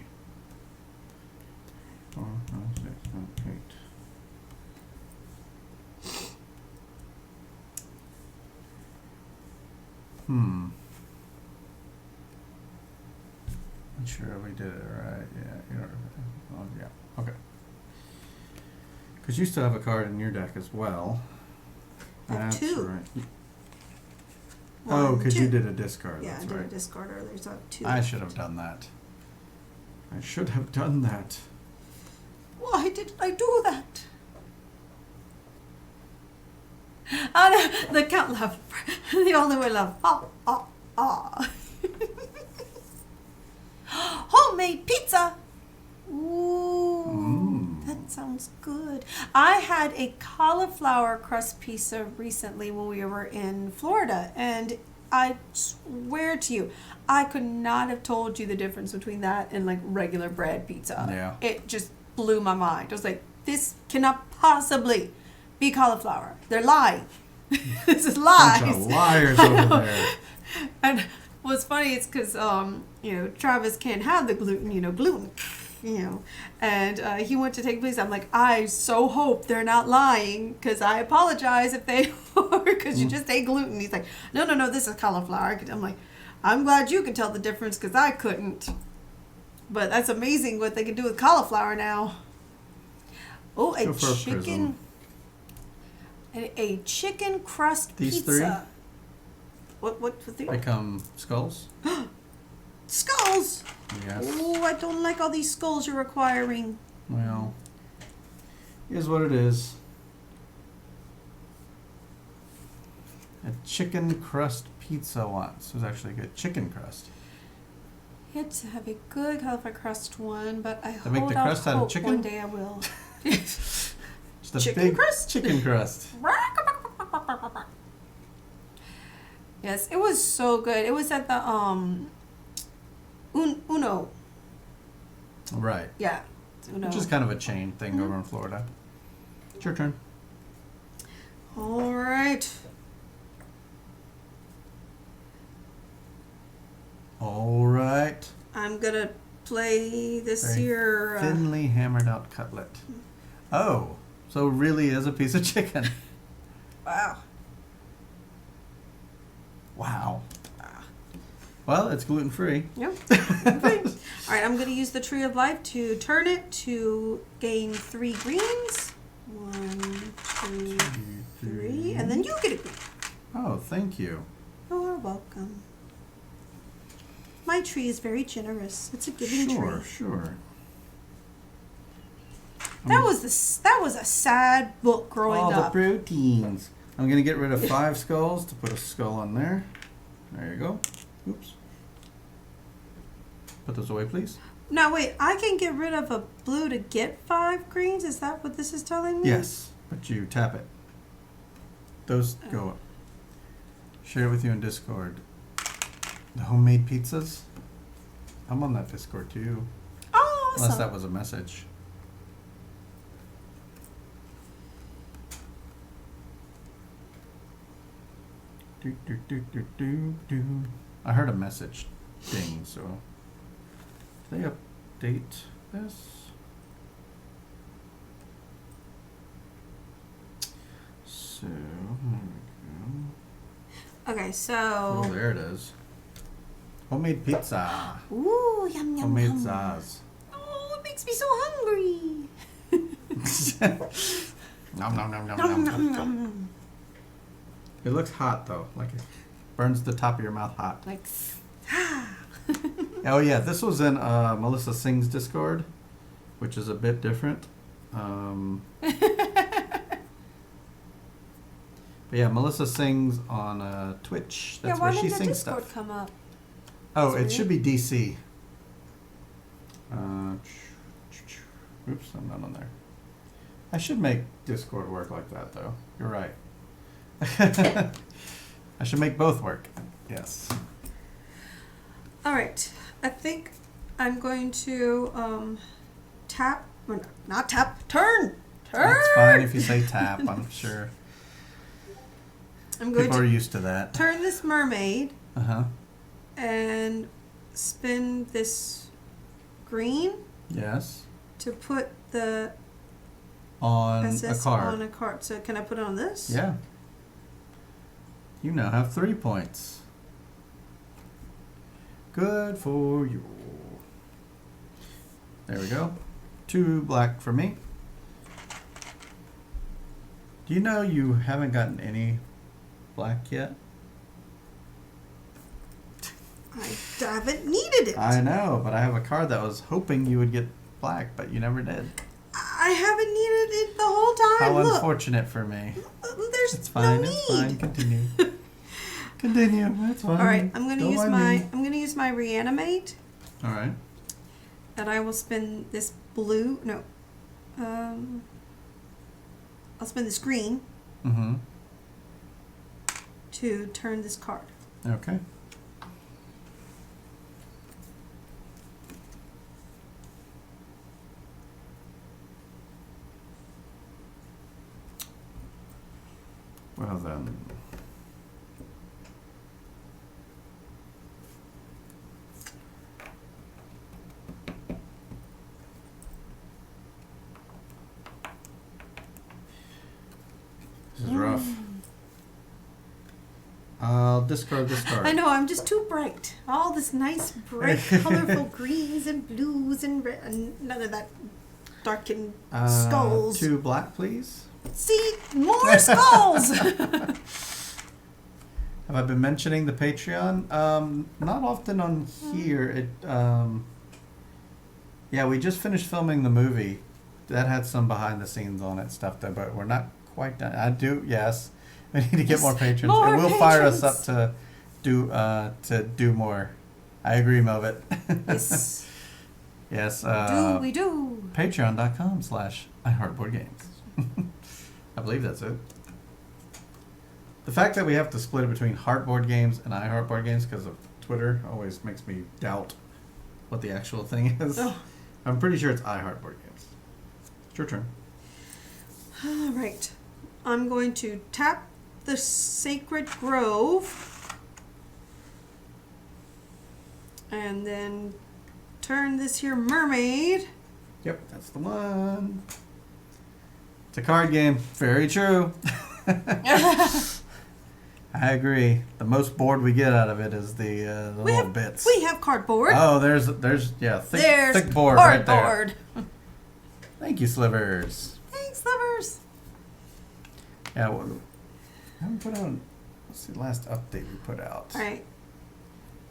4, 5, 6, 7, 8. Not sure we did it right. Yeah. Okay. Because you still have a card in your deck as well. I have That's 2. right. One, Oh, because 2. you did a discard. Yeah, That's I did right. a discard earlier, so I have 2. I should have done that. Why did I do that? Oh, no, the cat laugh. The only way laugh. Ah. Homemade pizza. Ooh, that sounds good. I had a cauliflower crust pizza recently when we were in Florida, and I swear to you, I could not have told you the difference between that and like regular bread pizza. Yeah. It just blew my mind. I was like, this cannot possibly be cauliflower. They're lying. This is lies. Bunch of liars over there. And what's funny is because Travis can't have the gluten, and he went to take pizza. I'm like, I so hope they're not lying, because I apologize if they are, because you just ate gluten. He's like, no, this is cauliflower. I'm like, I'm glad you can tell the difference, because I couldn't. But that's amazing what they can do with cauliflower now. Oh, Go for a chicken. prism. A chicken crust These pizza. What the Become skulls? Skulls! Yes. Oh, I don't like all these skulls you're requiring. Well, here's what it is. A chicken crust pizza once. It was actually good. Chicken crust. You had to have a good cauliflower crust one, but I They make hold the out crust out of hope chicken? one day I will. Just a Chicken big crust? chicken crust. Yes, it was so good. It was at the Uno. Right. Yeah, it's Uno. Which is kind of a chain thing over in Florida. It's your turn. All right. All right. I'm gonna play this Very here. Thinly hammered out cutlet. Oh, so it really is a piece of chicken. Wow. Wow. Well, it's gluten free. Yep. Okay. All right, I'm going to use the Tree of Life to turn it to gain 3 greens. 1, 2, 3, and then you get a green. Oh, thank you. You're welcome. My tree is very generous. It's a giving tree. Sure. That was a sad book growing All up. the proteins. I'm going to get rid of 5 skulls to put a skull on there. There you go. Oops. Put those away, please. Now wait, I can get rid of a blue to get 5 greens? Is that what this is telling me? Yes, but you tap it. Those go up. Share it with you in Discord. The homemade pizzas. I'm on that Discord too. Oh, awesome. Unless that was a message. Do. I heard a message ding, so did they update this? So, there we go. Okay, Oh, so. there it is. Homemade pizza. Ooh, yum, yum, Homemade yum. zaz. Oh, it makes me so hungry. Nom nom nom nom Nom, nom. nom, nom. It looks hot though, like it burns the top of your mouth hot. Like, Oh yeah, this was in Melissa Singh's Discord, which is a bit different. But yeah, Melissa sings on Twitch. That's why where she didn't the sings Discord stuff. come up? Oh, That's it should be DC. Oops, I'm not on there. I should make Discord work like that, though. You're right. I should make both work. Yes. All right. I think I'm going to tap. Or not tap. Turn. Turn. That's fine if you say tap, I'm sure. I'm going People are to used to that. turn this mermaid Uh-huh. and spin this green Yes. to put the On SS a card. on a card. So can I put it on this? Yeah. You now have 3 points. Good for you. There we go. 2 black for me. Do you know you haven't gotten any black yet? I haven't needed it. I know, but I have a card that was hoping you would get black, but you never did. I haven't needed it the whole time. How Look, unfortunate for me. there's It's fine, no it's need. fine. Continue. Continue. That's fine. All right, I'm going to Don't use mind me. my reanimate, All right. and I will spin this blue. No, I'll spin this green Mm-hmm. to turn this card. Okay. Well then. This is rough. I'll discard this card. I know, I'm just too bright. All this nice, bright, colorful greens and blues and red, and none of that darkened skulls. 2 black, please. See, more skulls. Have I been mentioning the Patreon? Not often on here. It, yeah, we just finished filming the movie. That had some behind the scenes on it stuff though, but we're not quite done. I do, yes. We need to get more patrons. More It will fire us patrons. up to do more. I agree, Melvit. Yes. Yes. Do we do? Patreon.com/iHeartBoardGames. I believe that's it. The fact that we have to split it between Heartboard Games and iHeartBoard Games because of Twitter always makes me doubt what the actual thing is. Oh. I'm pretty sure it's iHeartBoard Games. It's your turn. All right. I'm going to tap the Sacred Grove and then turn this here mermaid. Yep, that's the one. It's a card game. Very true. I agree. The most board we get out of it is the little bits. We have cardboard. Oh, there's yeah, There's thick board right there. cardboard. Thank you, Slivers. Thanks, lovers. Yeah, well, I haven't put out. What's the last update we put out? All right.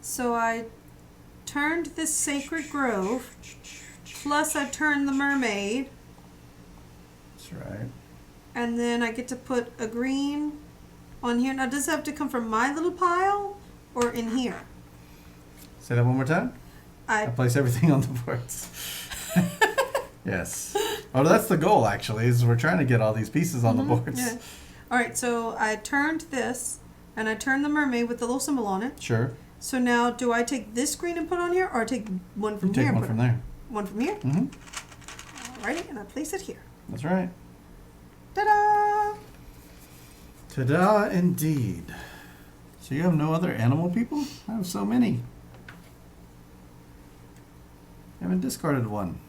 So I turned this Sacred Grove, plus I turned the mermaid, That's right. and then I get to put a green on here. Now, does it have to come from my little pile or in here? Say that one more time. I I place everything on the boards. Yes. Oh, that's the goal, actually, is we're trying to get all these pieces on the boards. Yeah. All right, so I turned this, and I turned the mermaid with the little symbol on it. Sure. So now, do I take this green and put on here, or take one from You here? take and one put from on- there. One from here? Mm-hmm. Alrighty, and I place it here. That's right. Ta-da! Ta-da, indeed. So you have no other animal people? I have so many. I haven't discarded one.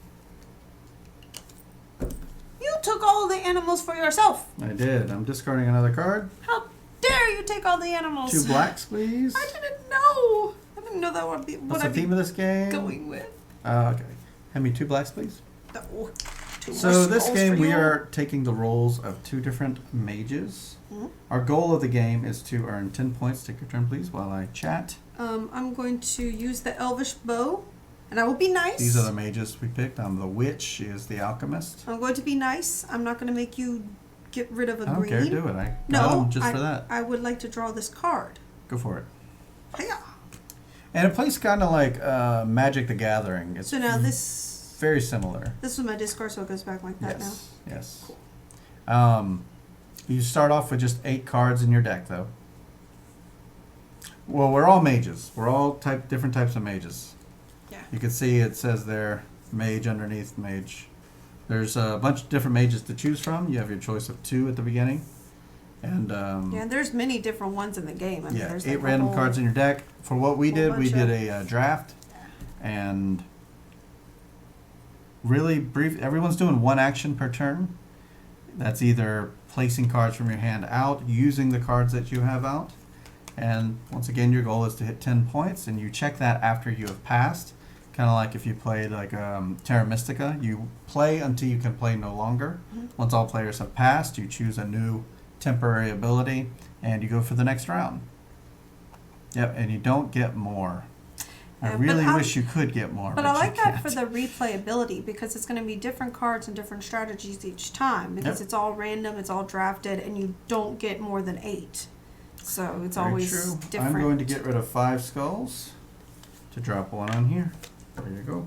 You took all the animals for yourself. I did. I'm discarding another card. How dare dare you take all the animals? 2 blacks, please. I didn't know. I didn't know that would be what What's the I'd be theme of this game? going with. Okay. Hand me 2 blacks, please. No. Two more So this skulls game for we you. are taking the roles of 2 different mages. Mhm. Our goal of the game is to earn 10 points. Take your turn, please, while I chat. I'm going to use the elvish bow, and I will be nice. These are the mages we picked. I'm the witch. She is the alchemist. I'm going to be nice. I'm not going to make you get rid of a I don't green. care. Do it. I got No, them just for that. I would like to draw this card. Go for it. Hiya. And it plays kind of like Magic the Gathering. It's So now this very similar. is my discard, so it goes back like that Yes. Yes. Cool. You start off with just 8 cards in your deck, though. Well, we're all mages. We're all different types of mages. Yeah. You can see it says there, mage underneath mage. There's a bunch of different mages to choose from. You have your choice of 2 at the beginning. And Yeah, there's many different ones in the game. I mean, yeah, there's 8 like a random whole- cards in your deck. For what we whole did, we bunch did of- a draft. And really brief, everyone's doing 1 action per turn. That's either placing cards from your hand out, using the cards that you have out. And once again, your goal is to hit 10 points, and you check that after you have passed. Kind of like if you played like Terra Mystica, you play until you can play no longer. Mhm. Once all players have passed, you choose a new temporary ability, and you go for the next round. Yep, and you don't get more. I Yeah, but really I'm- wish you could get more, But but I you like that can't. for the replayability because it's going to be different cards and different strategies each time because Yep. it's all random, it's all drafted, and you don't get more than 8. So it's Very always true. different. I'm going to get rid of 5 skulls to drop 1 on here. There you go.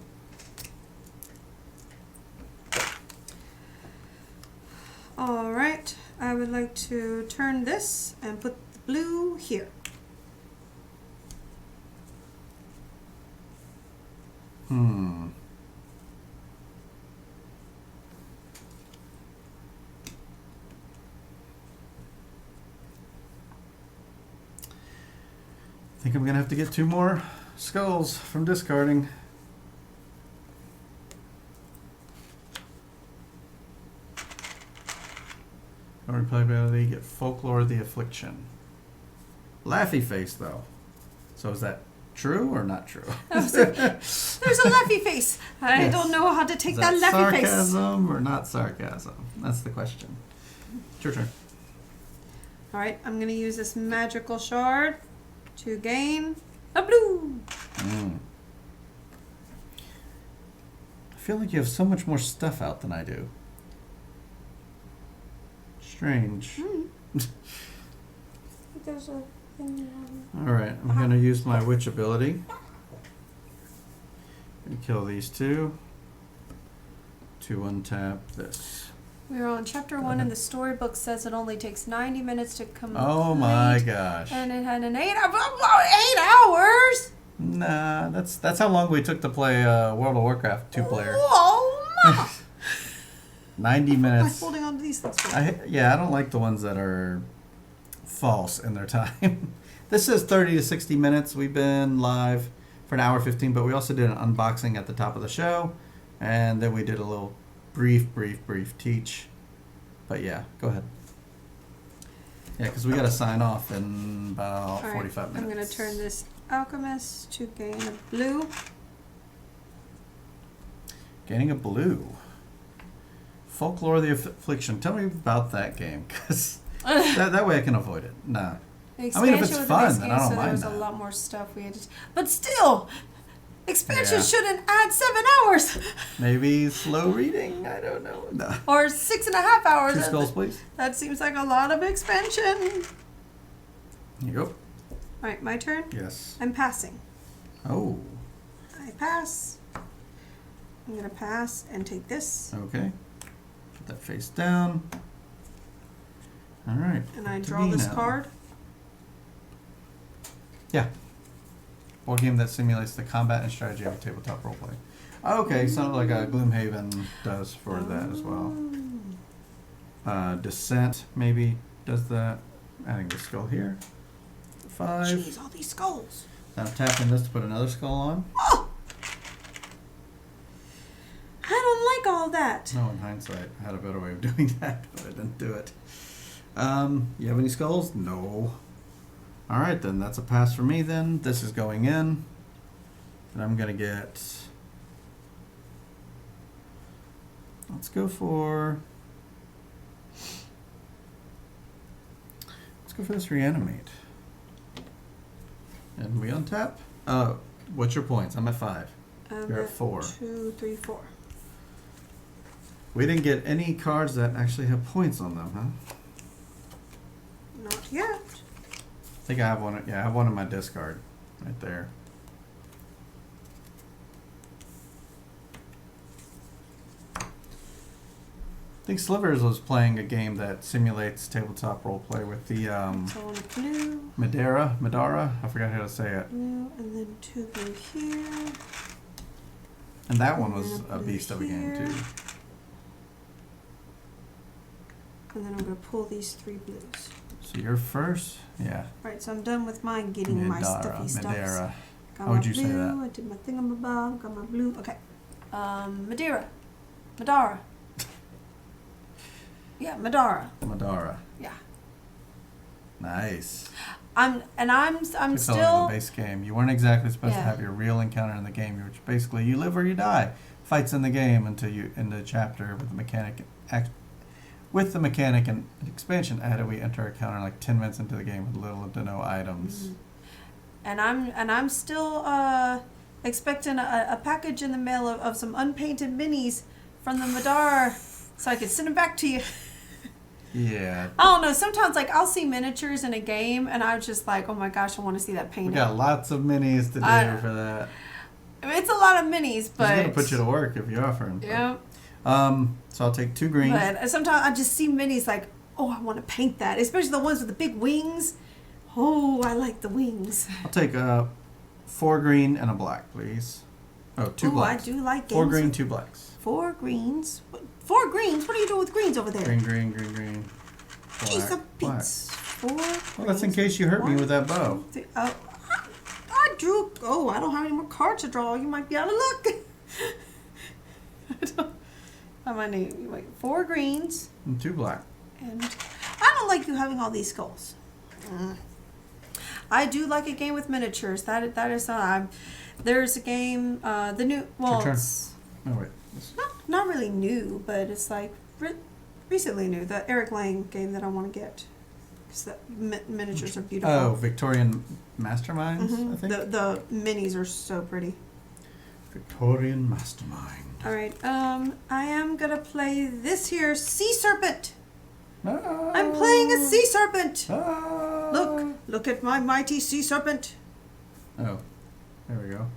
All right, I would like to turn this and put the blue here. I think I'm gonna have to get 2 more skulls from discarding. No replayability, get Folklore of the Affliction. Laughy face though. So is that true or not true? There's a laughy face. I Yes. don't know how to take Is that that laughy face. sarcasm or not sarcasm? That's the question. It's your turn. All right, I'm going to use this magical shard to gain a blue. I feel like you have so much more stuff out than I do. Strange. There's a thing Alright, I'm going to use my witch ability. Gonna kill these 2 to untap this. We're on chapter 1 and the storybook says it only takes 90 minutes to complete. Oh my gosh. And it had an 8 hours? Nah, that's how long we took to play World of Warcraft 2-player. Whoa, 90 I'm minutes. holding on to these things. Yeah, I don't like the ones that are false in their time. This says 30 to 60 minutes. We've been live for an hour 15, but we also did an unboxing at the top of the show, and then we did a little brief teach. But yeah, go ahead. Yeah, because we got to sign off in about All right, 45 minutes. I'm going to turn this alchemist to gain a blue. Gaining a blue. Folklore of the Affliction. Tell me about that game, because that way I can avoid it. Nah. The I mean, if it's expansion was the fun, next then game, I don't so there mind was that. a lot more stuff we had to. But still, expansion Yeah. shouldn't add 7 hours Maybe slow reading? I don't know. No. or 6.5 hours. 2 skulls, please. That seems like a lot of expansion. Here you go. All right, my turn. Yes. I'm passing. Oh, I pass. I'm gonna pass and take this, okay. Put that face down. All right. and I to draw me this now. card. Yeah. Board game that simulates the combat and strategy of a tabletop roleplay. Okay, sounded like Gloomhaven does for that as well. Descent maybe does that. Adding the skull here. 5. Jeez, all these skulls. Now tapping this to put another skull on. Oh! I don't like all that. No, in hindsight, I had a better way of doing that, but I didn't do it. You have any skulls? No. All right, then. That's a pass for me, then. This is going in. And I'm going to get... Let's go for this reanimate. And we untap. What's your points? I'm at 5. You're at 4. 2, 3, 4. We didn't get any cards that actually have points on them, huh? Not yet. I think I have one. Yeah, I have one in my discard, right there. I think Slivers was playing a game that simulates tabletop roleplay with the So on a blue, Madara. I forgot how to say it. blue, and then 2 blue here. And that one was And then a beast of a game here. too. And then I'm going to pull these 3 blues. So you're first, yeah. Right, so I'm done with my getting my stuffy stuff. Madara. Got How would my you say blue, that? I did my thingamabob, got my blue. Okay. Madara. Yeah, Madara. Yeah. Nice. I'm Took so long in still the base game. You weren't exactly supposed to Yeah. have your real encounter in the game. You were basically you live or you die. Fights in the game until you in the chapter with the mechanic. With the mechanic and expansion added, we enter a counter like 10 minutes into the game with little to no items. and I'm still expecting a package in the mail of some unpainted minis from the Madara so I could send them back to you. Yeah. I don't know. Sometimes, like, I'll see miniatures in a game, and I'm just like, oh my gosh, I want to see that We painted. got lots of minis to do for that. I mean, it's a lot of minis, but He's gonna put you to work if you offer him. yeah. So I'll take 2 green. But sometimes I just see minis like, oh, I want to paint that, especially the ones with the big wings. Oh, I like the wings. I'll take 4 green and a black, please. Oh, 2 Ooh, blacks. I do like 4 games green, with- 2 blacks. 4 greens. 4 greens? What are you doing with greens over there? Green. Piece of black. beets. 4 Well, that's in greens. case you hurt me 1, with that bow. 2, 3. Oh, I drew. Oh, I don't have any more cards to draw. You might be out of luck. I might need, wait, 4 greens. And 2 black. And I don't like you having all these skulls. I do like a game with miniatures. That is there's a game, the new, well, turn. it's Oh, wait. not really new, but it's like recently new. The Eric Lang game that I want to get. Because the miniatures are beautiful. Oh, Victorian Masterminds, I think? The minis are so pretty. Victorian Mastermind. All right, I am going to play this here Sea Serpent. Ah, I'm playing a Sea Serpent. ah. Look at my mighty Sea Serpent. Oh, there we go.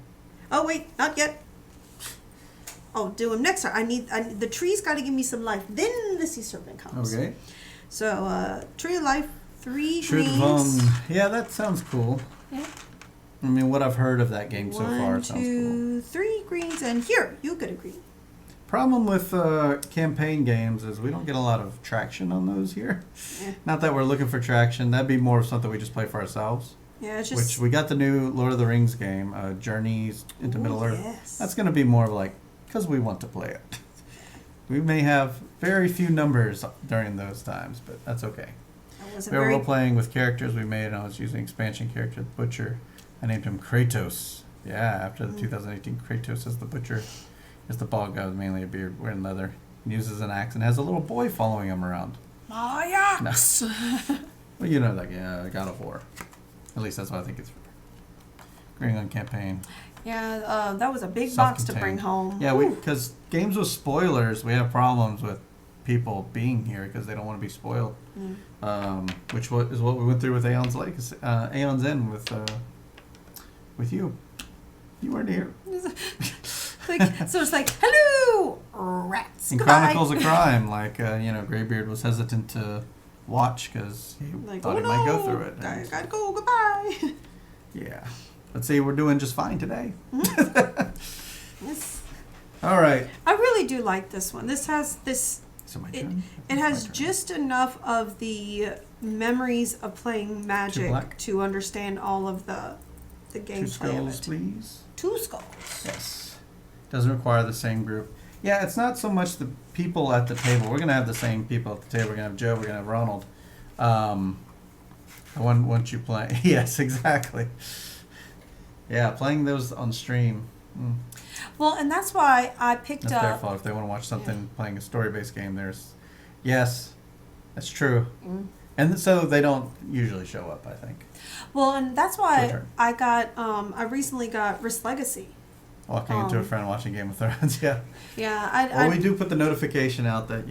Oh wait, not yet. I'll do him next time. I need the tree's got to give me some life. Then the Sea Serpent comes. Okay. So tree of life, 3 Should greens. yeah, that sounds cool. Yeah. I mean, what I've heard of that game so far 1, sounds cool. 2, 3 greens, and here you get a green. Problem with campaign games is we don't get a lot of traction on those here. Yeah. Not that we're looking for traction. That'd be more of something we just play for ourselves. Yeah, it's just. Which we got the new Lord of the Rings game, Journeys into Ooh, Middle Earth. yes. That's going to be more of like, because we want to play it. We may have very few numbers during those times, but that's okay. I wasn't We were very. role playing with characters we made, and I was using expansion character, the Butcher. I named him Kratos. Yeah, after the 2018 Kratos as the Butcher. Is the bald guy with mainly a beard, wearing leather. He uses an axe and has a little boy following him around. My axe. No. Well, you know, like God of War. At least that's what I think it's for. Green on campaign. Yeah, that was a big box to bring home. Yeah, Whew. because games with spoilers, we have problems with people being here because they don't want to be spoiled. Which is what we went through with Aeon's Legacy, Aeon's End with you. You weren't here. So it's like, hello, rats. In Goodbye. Chronicles of Crime, like Greybeard was hesitant to watch because he Like, thought oh he might go no, through it. I And- gotta go. Goodbye. yeah. Let's see, we're doing just fine today. Yes. All right. I really do like this one. This has this. So my It, turn. it My has turn. just enough of the memories of playing Magic black? to understand all of the 2 gameplay of skulls, it. please. 2 skulls. Yes. Doesn't require the same group. Yeah, it's not so much the people at the table. We're going to have the same people at the table. We're going to have Joe. We're going to have Ronald. Once you play, yes, exactly. Yeah, playing those on stream. Well, and that's why I picked That's up. their fault if they want to watch something playing a story-based game. Yes, that's true. And so they don't usually show up, I think. Well, and that's Your why turn. I recently got Risk Legacy. Walking into a friend watching Game of Thrones, yeah. Yeah, Well, we do put the notification out that,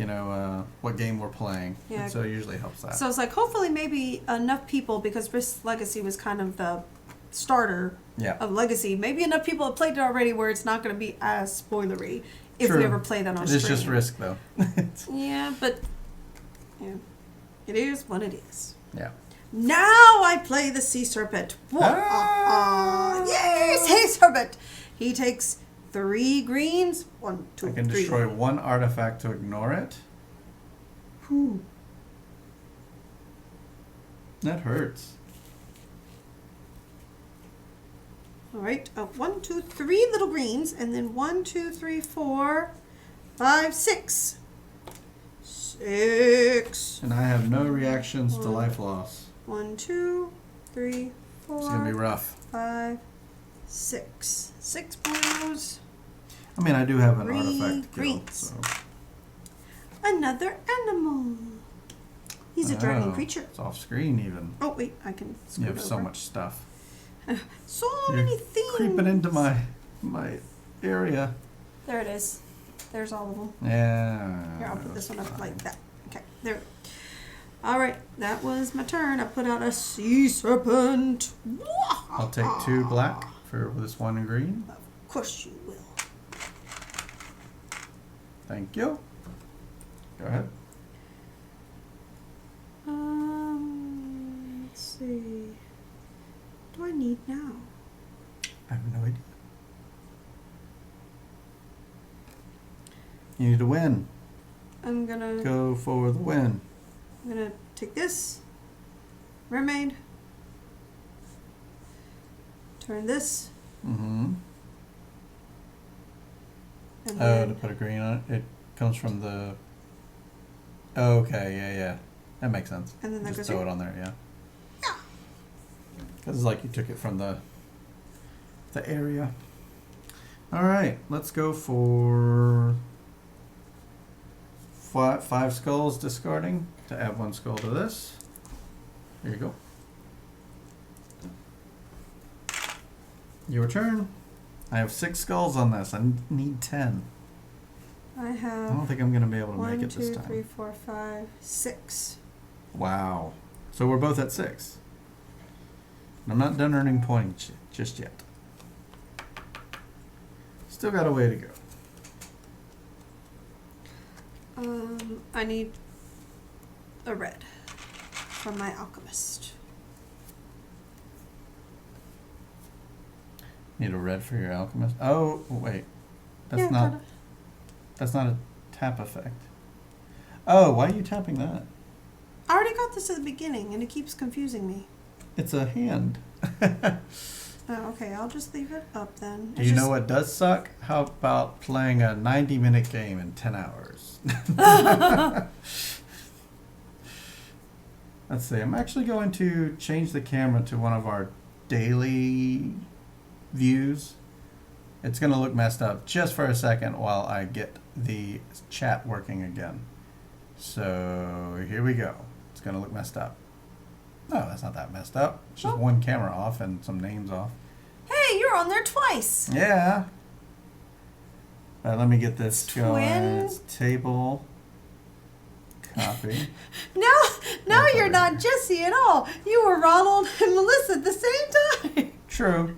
what game we're playing. Yeah. And so it usually helps that. So it's like, hopefully maybe enough people, because Risk Legacy was kind of the starter Yeah. of Legacy. Maybe enough people have played it already where it's not going to be as spoilery if True. we ever play that on stream. It's just Risk, though. Yeah, but yeah, it is what it is. Yeah. Now I play the Sea Serpent. Ah! Yay, Sea Serpent! He takes 3 greens. 1, 2, I can 3. destroy 1 artifact to ignore it. Whew. That hurts. All right, 1, 2, 3 little greens, and then 1, 2, 3, 4, 5, 6. 6. And I have no reactions to life loss. 1, 2, 3, 4. It's gonna be rough. 5, 6. 6 blues. I mean, I do have an 3 artifact kill, greens. so. Another animal. He's a dragon Oh, creature. It's off screen even. Oh wait, I can You scoot have so over. much stuff. So You're many things. creeping into my area. There it is. There's all of them. Yeah. Here, I'll put this one up fine. like that. Okay, there. All right, that was my turn. I put out a Sea Serpent. I'll take 2 black for this 1 green. Of course you will. Thank you. Go ahead. Let's see. What do I need now? I have no idea. You need to win. I'm gonna Go for the win. take this. Mermaid. Turn this. Mm-hmm. And Oh, to then put a green on it. It comes from the. Oh, okay, yeah. That makes sense. And then that Just goes throw here? it on there, yeah. Yeah. Because it's like you took it from the area. All right, let's go for 5 skulls discarding to add 1 skull to this. Here you go. Your turn. I have 6 skulls on this. I need 10. I I have don't think I'm going to be able to 1, make it this 2, time. 3, 4, 5, 6. Wow. So we're both at 6. And I'm not done earning points just yet. Still got a way to go. I need a red from my alchemist. Need a red for your alchemist. Oh, wait. That's Yeah, not gotta- that's not a tap effect. Oh, why are you tapping that? I already got this at the beginning, and it keeps confusing me. It's a hand. Oh, okay, I'll just leave it up then. Do you know what does suck? How about playing a 90-minute game in 10 hours? Let's see. I'm actually going to change the camera to one of our daily views. It's going to look messed up just for a second while I get the chat working again. So here we go. It's going to look messed up. No, that's not that messed up. It's just Oh. one camera off and some names off. Hey, you're on there twice. Yeah. All right, let me get this It's going. twin. It's table. Copy. Now you're not Jesse at all. You were Ronald and Melissa at the same time. True.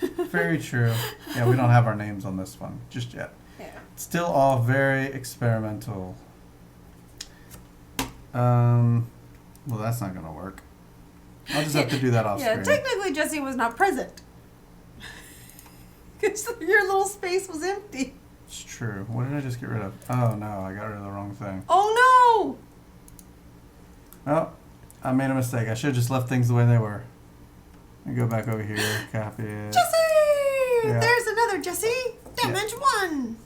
Very true. Yeah, we don't have our names on this one just yet. Yeah. Still all very experimental. Well, that's not going to work. I'll just have to do that off Yeah, screen. technically Jesse was not present. Because your little space was empty. It's true. What did I just get rid of? Oh, no, I got rid of the wrong thing. Oh Oh, I made a mistake. I should have just left things the way they were. Let me go back over here, copy no! it. Jesse! Yeah. There's another Jesse. Damage 1.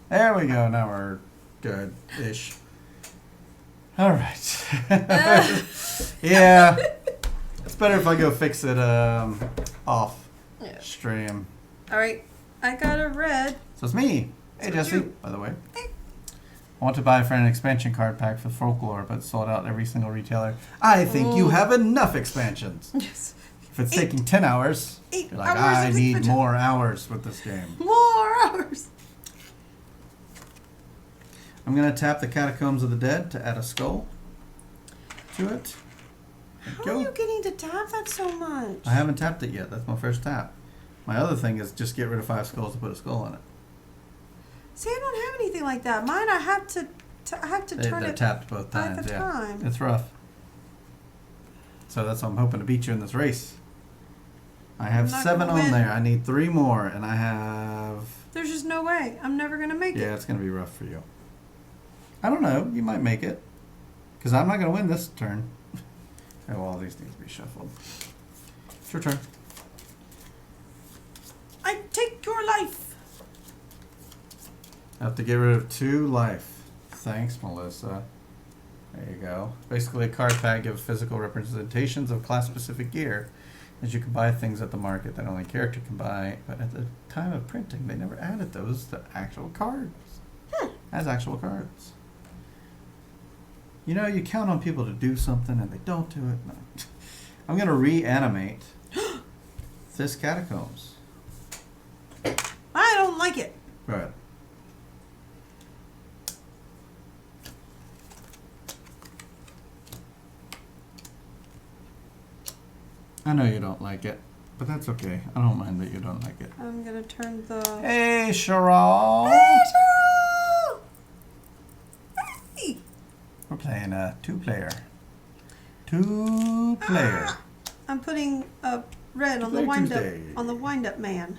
There we go. Now we're good-ish. All right. Yeah. It's better if I go fix it off Yeah. stream. All right, I got a red. So it's me. Hey, So Jesse, you. by the way. I want to buy for an expansion card pack for Folklore, but sold out every single retailer. I think you have enough expansions. Yes. If it's taking 10 hours, 8 you're like, hours I of need expansion. more hours with this game. More hours. I'm going to tap the Catacombs of the Dead to add a skull to it. There How we are go. you getting to tap that so much? I haven't tapped it yet. That's my first tap. My other thing is just get rid of 5 skulls to put a skull in it. See, I don't have anything like that. Mine, I have to turn They're it tapped both by times. the Yeah, time. it's rough. So that's why I'm hoping to beat you in this race. I have I'm not 7 gonna on win. there. I need 3 more, and I have. There's just no way. I'm never gonna make Yeah, it. it's gonna be rough for you. I don't know. You might make it, because I'm not gonna win this turn. Oh, all these need to be shuffled. It's your turn. I take your life. I have to get rid of 2 life. Thanks, Melissa. There you go. Basically, a card pack gives physical representations of class-specific gear, as you can buy things at the market that only a character can buy. But at the time of printing, they never added those to actual cards as actual cards. You know, you count on people to do something and they don't do it. No. I'm gonna reanimate this Catacombs. I don't like it. Go ahead. I know you don't like it, but that's okay. I don't mind that you don't like it. I'm gonna turn the. Hey, Cheryl! Hey, Cheryl! Hey! We're playing a 2-player. 2-player. I'm putting a red on the Two-player wind up Tuesday. on the wind up man.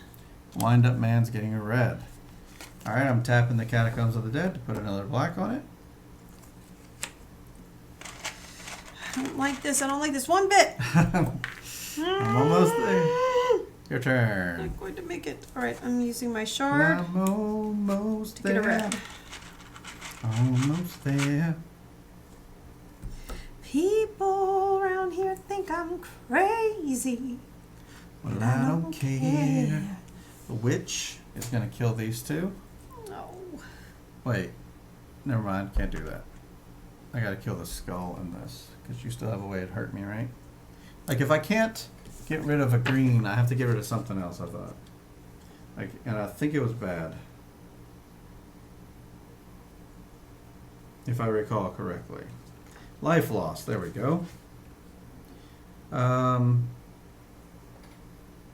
Wind up man's getting a red. Alright, I'm tapping the Catacombs of the Dead to put another black on it. I don't like this. I don't like this one bit. I'm almost there. Your I'm turn. not going to make it. All right, I'm using my shard I'm almost to there. get a red. Almost there. People around here think I'm crazy. Well, I don't care. The witch is going to kill these 2. No. Wait. Never mind. Can't do that. I got to kill the skull in this. Because you still have a way to hurt me, right? Like, if I can't get rid of a green, I have to get rid of something else, I thought. Like, and I think it was bad. If I recall correctly. Life loss. There we go.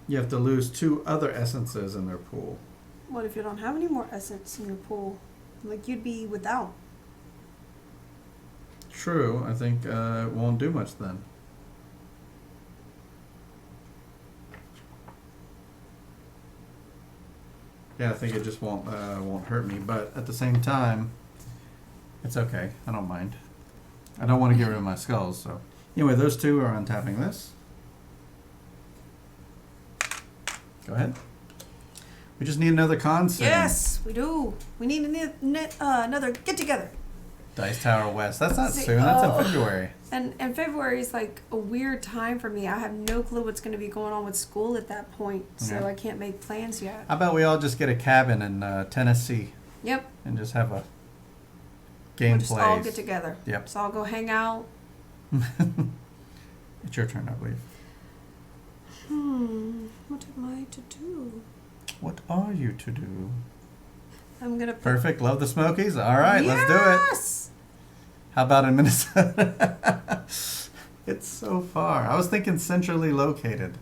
You have to lose 2 other essences in their pool. What if you don't have any more essence in your pool? Like you'd be without. True. I think it won't do much then. Yeah, I think it just won't hurt me. But at the same time, it's okay. I don't mind. I don't want to get rid of my skulls. So anyway, those 2 are untapping this. Go ahead. We just need another con sim. Yes, we do. We need another get together. Dice Tower West. That's not See, soon. That's oh. in February. And February is like a weird time for me. I have no clue what's going to be going on with school at that point, so Okay. I can't make plans yet. How about we all just get a cabin in Tennessee Yep. and just have a game We'll just all plays. get together. Yep. So I'll go hang out. It's your turn, I believe. What am I to do? What are you to do? I'm gonna put. Perfect. Love the Smokies. All right, let's do it. Yes. How about in Minnesota? It's so far. I was thinking centrally located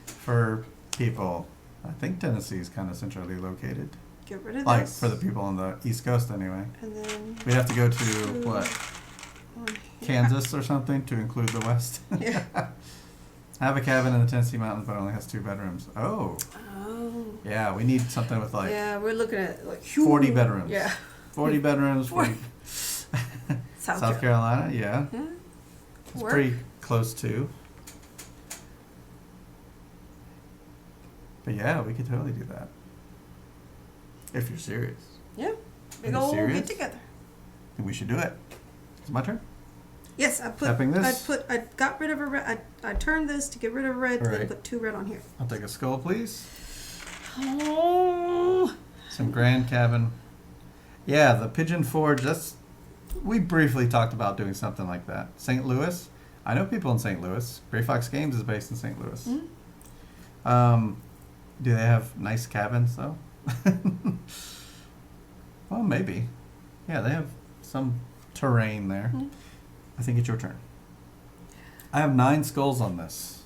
for people. I think Tennessee's kind of centrally located. Get rid of Like this. for the people on the East Coast anyway. And then. We'd have to go to Ooh. what? on Kansas or something to include the West. Yeah. I have a cabin in the Tennessee mountains, but it only has 2 bedrooms. Oh, Oh. yeah. We need something with like Yeah, we're looking at like 40 bedrooms. Yeah. 40 bedrooms. 40. South Carolina, yeah. Yeah. It's Work. pretty close to. But yeah, we could totally do that. If you're serious. Yeah. Big you old serious? get together. Then we should do it. It's my turn. Yes, I put. Tapping this? I got rid of a red. I turned this to get rid of red. Right. Then put 2 red on here. I'll take a skull, please. Oh. Some Grand Cabin. Yeah, the Pigeon Forge, we briefly talked about doing something like that. St. Louis. I know people in St. Louis. Gray Fox Games is based in St. Louis. Mm-hmm. Do they have nice cabins, though? Well, maybe. Yeah, they have some terrain there. Mm-hmm. I think it's your turn. I have 9 skulls on this.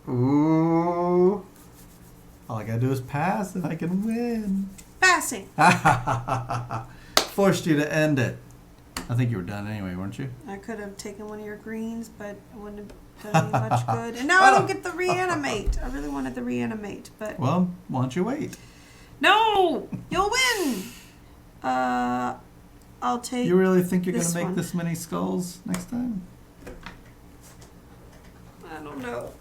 Ooh. All I gotta do is pass and I can win. Passing. Forced you to end it. I think you were done anyway, weren't you? I could have taken one of your greens, but it wouldn't have done me much good. And now I don't get the reanimate. I really wanted the reanimate, but Well, why don't you wait? no, you'll win. I'll take. You really think you're gonna this make one. this many skulls next time? I don't know.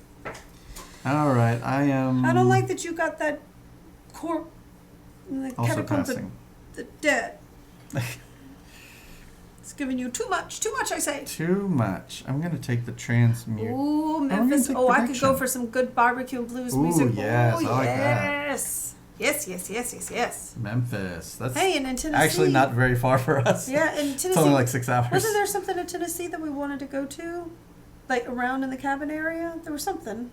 All right, I am. I don't like that you got that the Also catacombs of passing. the dead. It's giving you too much. Too much, I say. Too much. I'm gonna take the transmute. Ooh, gonna Memphis. take Oh, I could go direction. for some good barbecue and blues Ooh, music. yes, Ooh, I like that. yes. Yes. Memphis. That's Hey, and in Tennessee. actually not very far for us. Yeah, in Tennessee. It's only like 6 hours. Wasn't there something in Tennessee that we wanted to go to? Like around in the cabin area? There was something.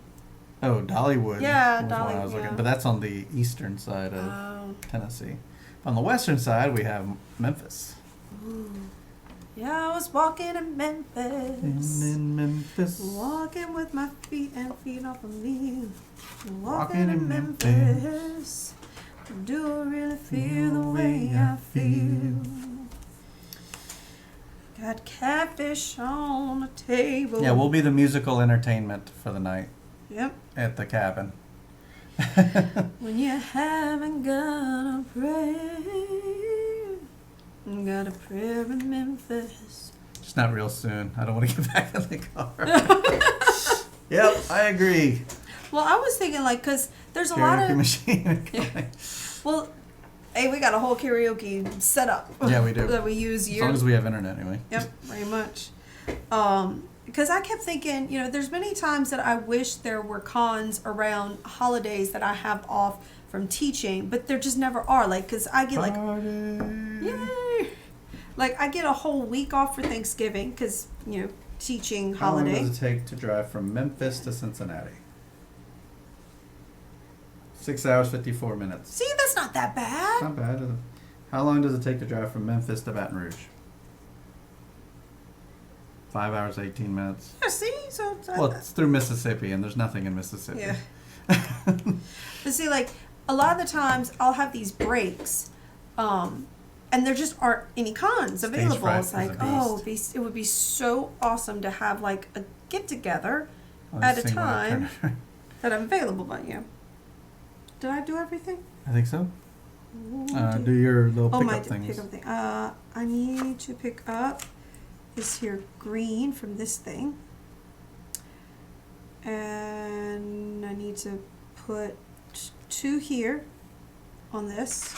Oh, Dollywood. Yeah, was one I was Dolly- yeah. looking, but that's on the eastern side of Oh. Tennessee. On the western side, we have Memphis. Ooh. Yeah, I was walking in Memphis. In Memphis. Walking with my feet and feet off of me. Walking Walking in in Memphis. Do I really feel the way I feel? Got catfish on the table. Yeah, we'll be the musical entertainment for the night Yep. at the cabin. When you haven't got a prayer, got a prayer in Memphis. Just not real soon. I don't want to get back in the car. Yep, I agree. Well, I was thinking like, cause there's a lot Karaoke of machine. coming. well, hey, we got a whole karaoke setup. Yeah, we do. That we use As yearly. long as we have internet, anyway. Yep, very much. Because I kept thinking, there's many times that I wish there were cons around holidays that I have off from teaching, but there just never are. Like, because I get like, yay! Like, I get a whole week off for Thanksgiving because, teaching How long holiday. does it take to drive from Memphis to Cincinnati? 6 hours, 54 minutes. See, that's not that bad. Not bad, is it? How long does it take to drive from Memphis to Baton Rouge? 5 hours, 18 minutes. Yeah, see? So, Well, it's through Mississippi, and there's nothing in Mississippi. yeah. But see, like, a lot of the times I'll have these breaks, and there just aren't any cons Stage available. fright It's is like, a it would be so awesome to have, like, a get-together I'll at just a sing when I turn time it. that I'm available by you. Did I do everything? I think so. Do your little Oh, my pickup things. pickup thing. I need to pick up this here green from this thing. And I need to put 2 here on this.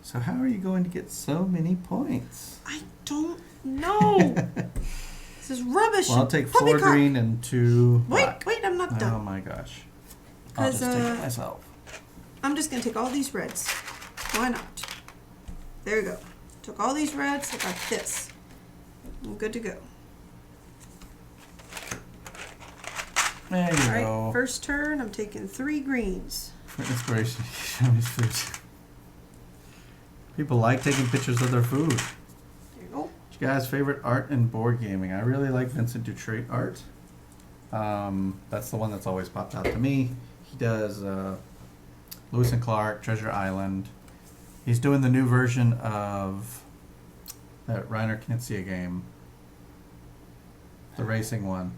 So how are you going to get so many points? I don't know. This is rubbish. Well, I'll take Puppy 4 cock. green and 2 Wait, black. I'm not Oh done. my gosh. I'll 'Cause, just take it myself. I'm just gonna take all these reds. Why not? There you go. Took all these reds. I got this. I'm good to go. There you All right. go. First turn. I'm taking 3 greens. For inspiration, show me food. People like taking pictures of their food. There you go. What's your guys' favorite art in board gaming? I really like Vincent Dutrait art. That's the one that's always popped out to me. He does Lewis and Clark, Treasure Island. He's doing the new version of that Reiner Knizia game. The racing one.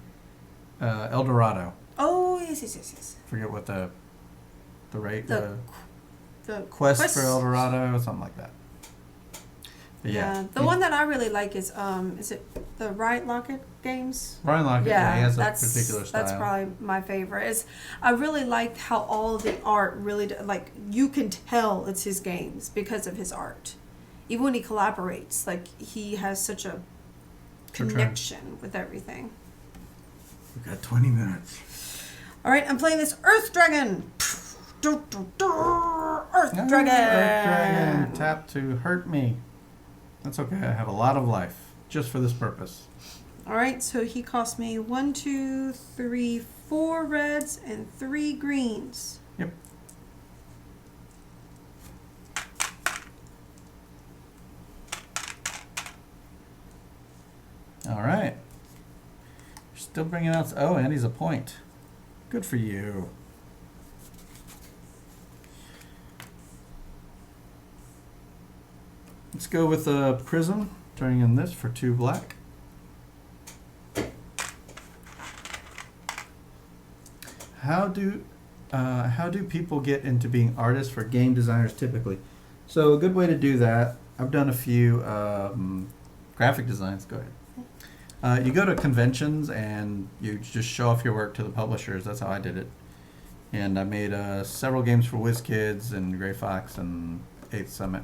El Dorado. Oh yes. Forget what the The quest Quest for El Dorado, something like that. But yeah. The one that I really like is it the Right Locket games? Ryan Lockett, yeah, he has a particular style. That's probably my favorite. I really like how all the art really, like, you can tell it's his games because of his art. Even when he collaborates, like, he has such a connection with everything. We've got 20 minutes. All right, I'm playing this Earth Dragon. Earth Dragon. Earth Dragon. Tap to hurt me. That's okay. I have a lot of life just for this purpose. All right, so he cost me 1, 2, 3, 4 reds and 3 greens. Yep. All right. You're still bringing out. Oh, and he's a point. Good for you. Let's go with a prism. Turning in this for 2 black. How do people get into being artists for game designers typically? So a good way to do that, I've done a few graphic designs. Go ahead. You go to conventions and you just show off your work to the publishers. That's how I did it. And I made several games for WizKids and Gray Fox and 8th Summit.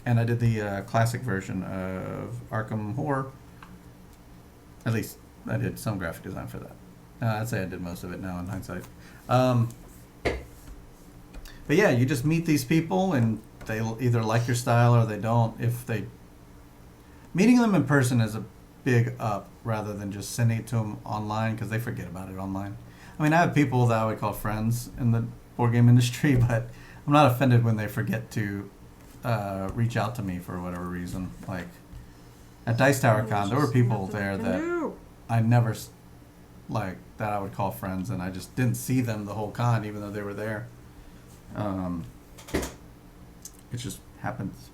And I did the classic version of Arkham Horror. At least I did some graphic design for that. I'd say I did most of it now in hindsight. But yeah, you just meet these people and they'll either like your style or they don't. Meeting them in person is a big up rather than just sending it to them online because they forget about it online. I mean, I have people that I would call friends in the board game industry, but I'm not offended when they forget to reach out to me for whatever reason. Like at Dice Tower Con, there were people there that I never that I would call friends, and I just didn't see them the whole con, even though they were there. It just happens.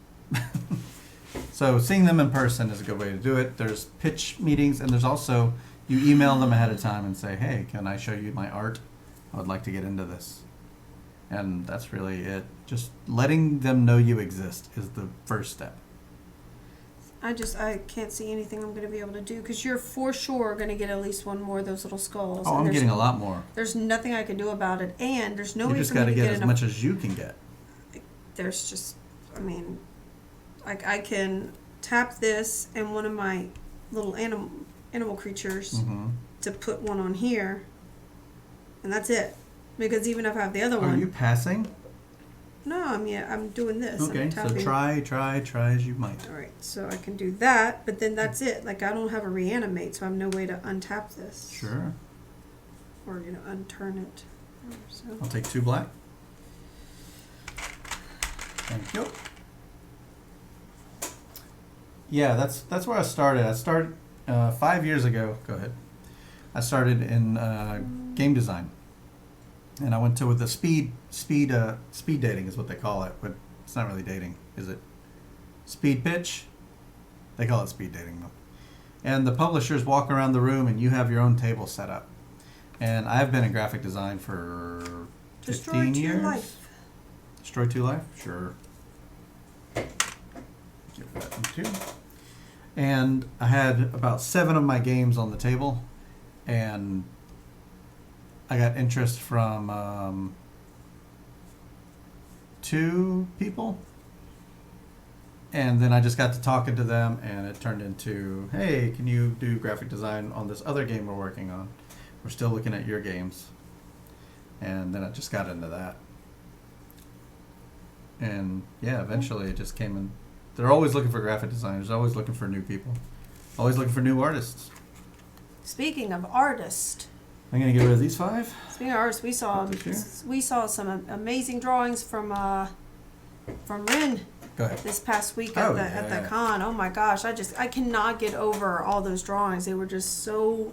So seeing them in person is a good way to do it. There's pitch meetings, and there's also you email them ahead of time and say, "Hey, can I show you my art? I would like to get into this." And that's really it. Just letting them know you exist is the first step. I can't see anything I'm going to be able to do because you're for sure going to get at least one more of those little skulls. Oh, I'm getting a lot more. There's nothing I can do about it, and there's no way you just got to get as much as you can get. There's just, I mean, like I can tap this and one of my little animal creatures to put one on here, and that's it. Because even if I have the other one. Are you passing? No, I'm doing this. Okay, so try as you might. All right, so I can do that, but then that's it. Like I don't have a reanimate, so I have no way to untap this. Sure. Or unturn it. So. I'll take 2 black. Thank you. Yeah, that's where I started. I started 5 years ago. Go ahead. I started in game design. And I went to with the speed dating is what they call it, but it's not really dating, is it? Speed pitch? They call it speed dating though. And the publishers walk around the room and you have your own table set up. And I've been in graphic design for 15 years. Destroy 2 life. Destroy 2 life? Sure. Give that one too. And I had about 7 of my games on the table, and I got interest from 2 people, and then I just got to talking to them, and it turned into, hey, can you do graphic design on this other game we're working on? We're still looking at your games. And then I just got into that. And yeah, eventually it just came in. They're always looking for graphic designers, always looking for new people, always looking for new artists. Speaking of artists, I'm gonna get rid of these 5. speaking of artists, we saw some amazing drawings from Rin Go ahead. this past week at the con. Oh my gosh, I cannot get over all those drawings. They were just so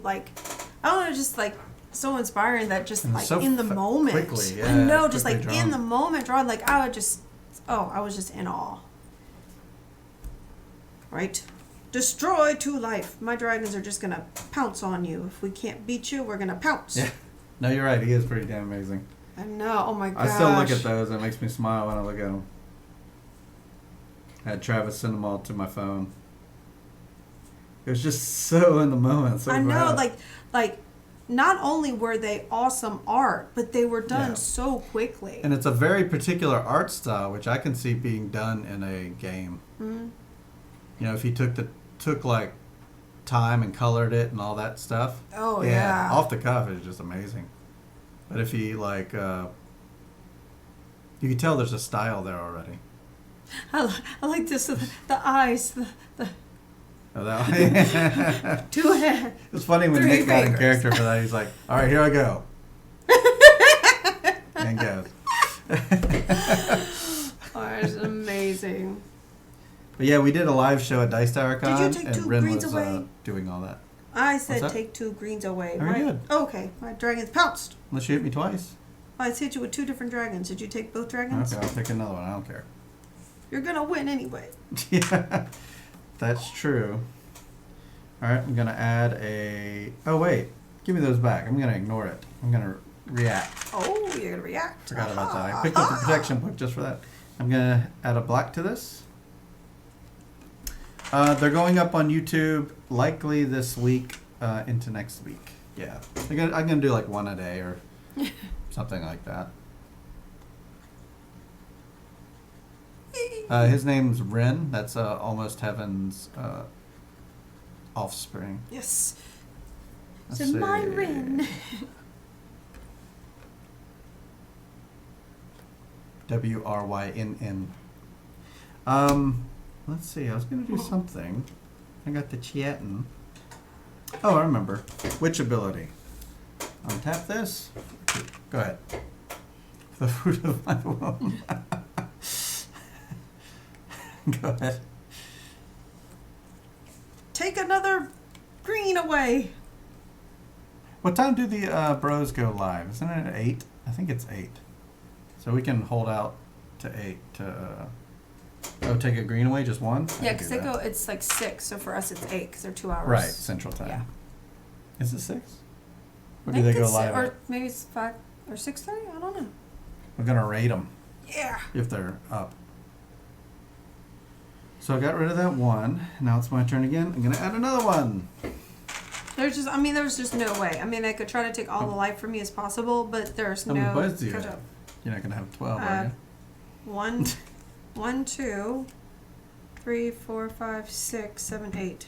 so inspiring that just And like so in the moment. quickly, yeah, I know, just like quickly in drawn. the moment drawing, like I was just in awe. Right? Destroy 2 life. My dragons are just gonna pounce on you. If we can't beat you, we're gonna pounce. Yeah. No, you're right. He is pretty damn amazing. I know. Oh my gosh. I still look at those. It makes me smile when I look at them. I had Travis send them all to my phone. It was just so in the moment. So I know, bad. like, not only were they awesome art, but they were done Yeah. so quickly. And it's a very particular art style, which I can see being done in a game. Mm-hmm. You know, if he took like time and colored it and all that stuff. Oh, yeah. Off the cuff, it's just amazing. But if he like, you can tell there's a style there already. I like this, the eyes, the Oh, that 2 hands. It was funny when 3 Nick got in fingers. character for that. He's like, "All right, here I go," and goes. Oh, it's amazing. But yeah, we did a live show at Dice Tower Con, Did you take and 2 Ren greens was away? doing all that. I What's said that? take 2 greens away. Very good. Okay, my dragon's pounced. Unless you hit me twice. I hit you with 2 different dragons. Did you take both dragons? Okay, I'll take another one. I don't care. You're gonna win anyway. Yeah, that's true. All right, I'm gonna add a. Oh wait, give me those back. I'm gonna ignore it. I'm gonna react. Oh, you're gonna react. Forgot about that. I picked up the protection book just for that. I'm gonna add a black to this. They're going up on YouTube likely this week into next week. Yeah, I'm gonna do like 1 a day or something like that. His name's Ren. That's Almost Heaven's offspring. Yes. Let's So my see. Rin. Wrynn. Let's see. I was gonna do something. I got the Chiatin. Oh, I remember. Which ability? Untap this. Go ahead. The fruit of my womb. Go ahead. Take another green away. What time do the bros go live? Isn't it at 8? I think it's 8. So we can hold out to 8 to. Take a green away, just one? I Yeah, can because do they that. go. It's like 6, so for us it's 8 because they're 2 hours. Right, Central Time. Yeah. Is it 6? Or I do they think go it's- live? Or maybe it's 5 or 6:30. I don't know. We're gonna rate them Yeah. if they're up. So I got rid of that one. Now it's my turn again. I'm gonna add another one. There's just no way. I mean, I could try to take all the life from me as possible, but there's How many no buds do you catch have? up. You're not gonna have 12, Uh, are you? 1, 2, 3, 4, 5, 6, 7, 8.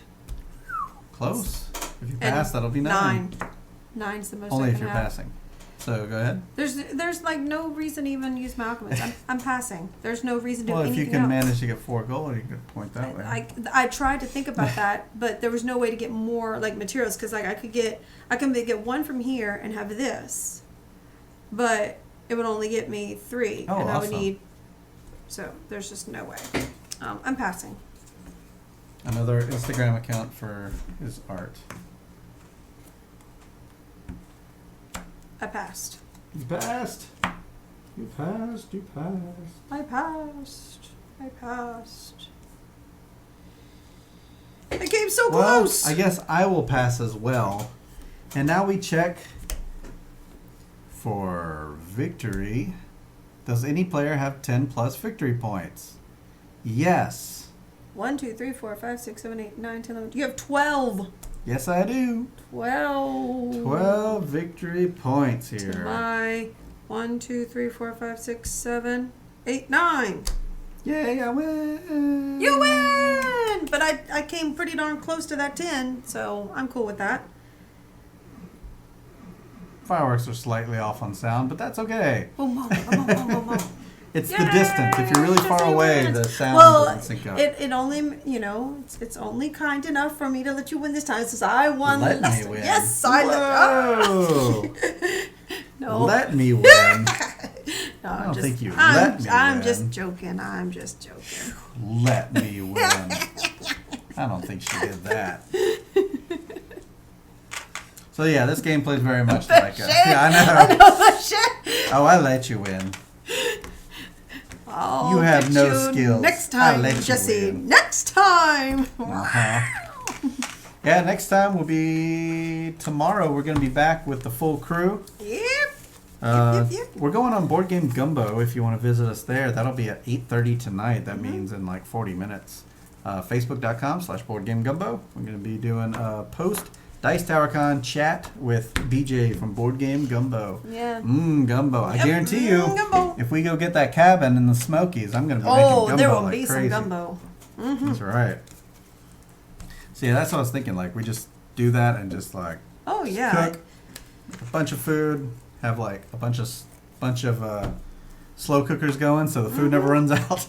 Close. If you And pass, that'll be 9. 9's the most Only I if can you're have. passing. So go ahead. There's like no reason to even use my alchemist. I'm passing. There's no reason to do Well, if anything you can else. manage to get 4 gold, you could point that way. I tried to think about that, but there was no way to get more like materials because like I can get 1 from here and have this, but it would only get me 3, Oh, and I would awesome. need. So there's just no way. I'm passing. Another Instagram account for his art. I passed. You passed. You passed. You passed. I passed. I passed. I came so Well, close. I guess I will pass as well. And now we check for victory. Does any player have 10 plus victory points? Yes. 1, 2, 3, 4, 5, 6, 7, 8, 9, 10, 11. You have 12. Yes, I do. 12. 12 victory points To here. my 1, 2, 3, 4, 5, 6, 7, 8, 9. Yay, I win. You win! But I came pretty darn close to that 10, so I'm cool with that. Fireworks are slightly off on sound, but that's okay. Boom, boom, boom, boom, boom, boom. It's the distance. If you're really Yay, far Jesse away, wins. the sound Well, doesn't sync up. it only, it's only kind enough for me to let you win this time since I won Let last me time. win. Yes, I Whoa. No. Let me win. No, I don't think you I'm, let me I'm win. just joking. I'm just joking. Let me win. I don't think she did that. So yeah, this game plays very much like a... Yeah, I know. the shit. Oh, I let you win. I'll You have get no you skills. Next I'll time, let you Jesse. win. Next time. Uh-huh. Yeah, next time will be tomorrow. We're going to be back with the full crew. Yep. We're going on Board Game Gumbo if you want to visit us there. That'll be at 8:30 tonight. That means in like 40 minutes. Facebook.com/BoardGameGumbo. We're going to be doing a post Dice Tower Con chat with BJ from Board Game Gumbo. Yeah. Gumbo. I guarantee you, gumbo. if we go get that cabin in the Smokies, I'm going to be making gumbo there will like be crazy. some gumbo. That's right. So yeah, that's what I was thinking. Like we just do that and just like cook a bunch of food, have like a bunch of slow cookers going, so the food never runs out.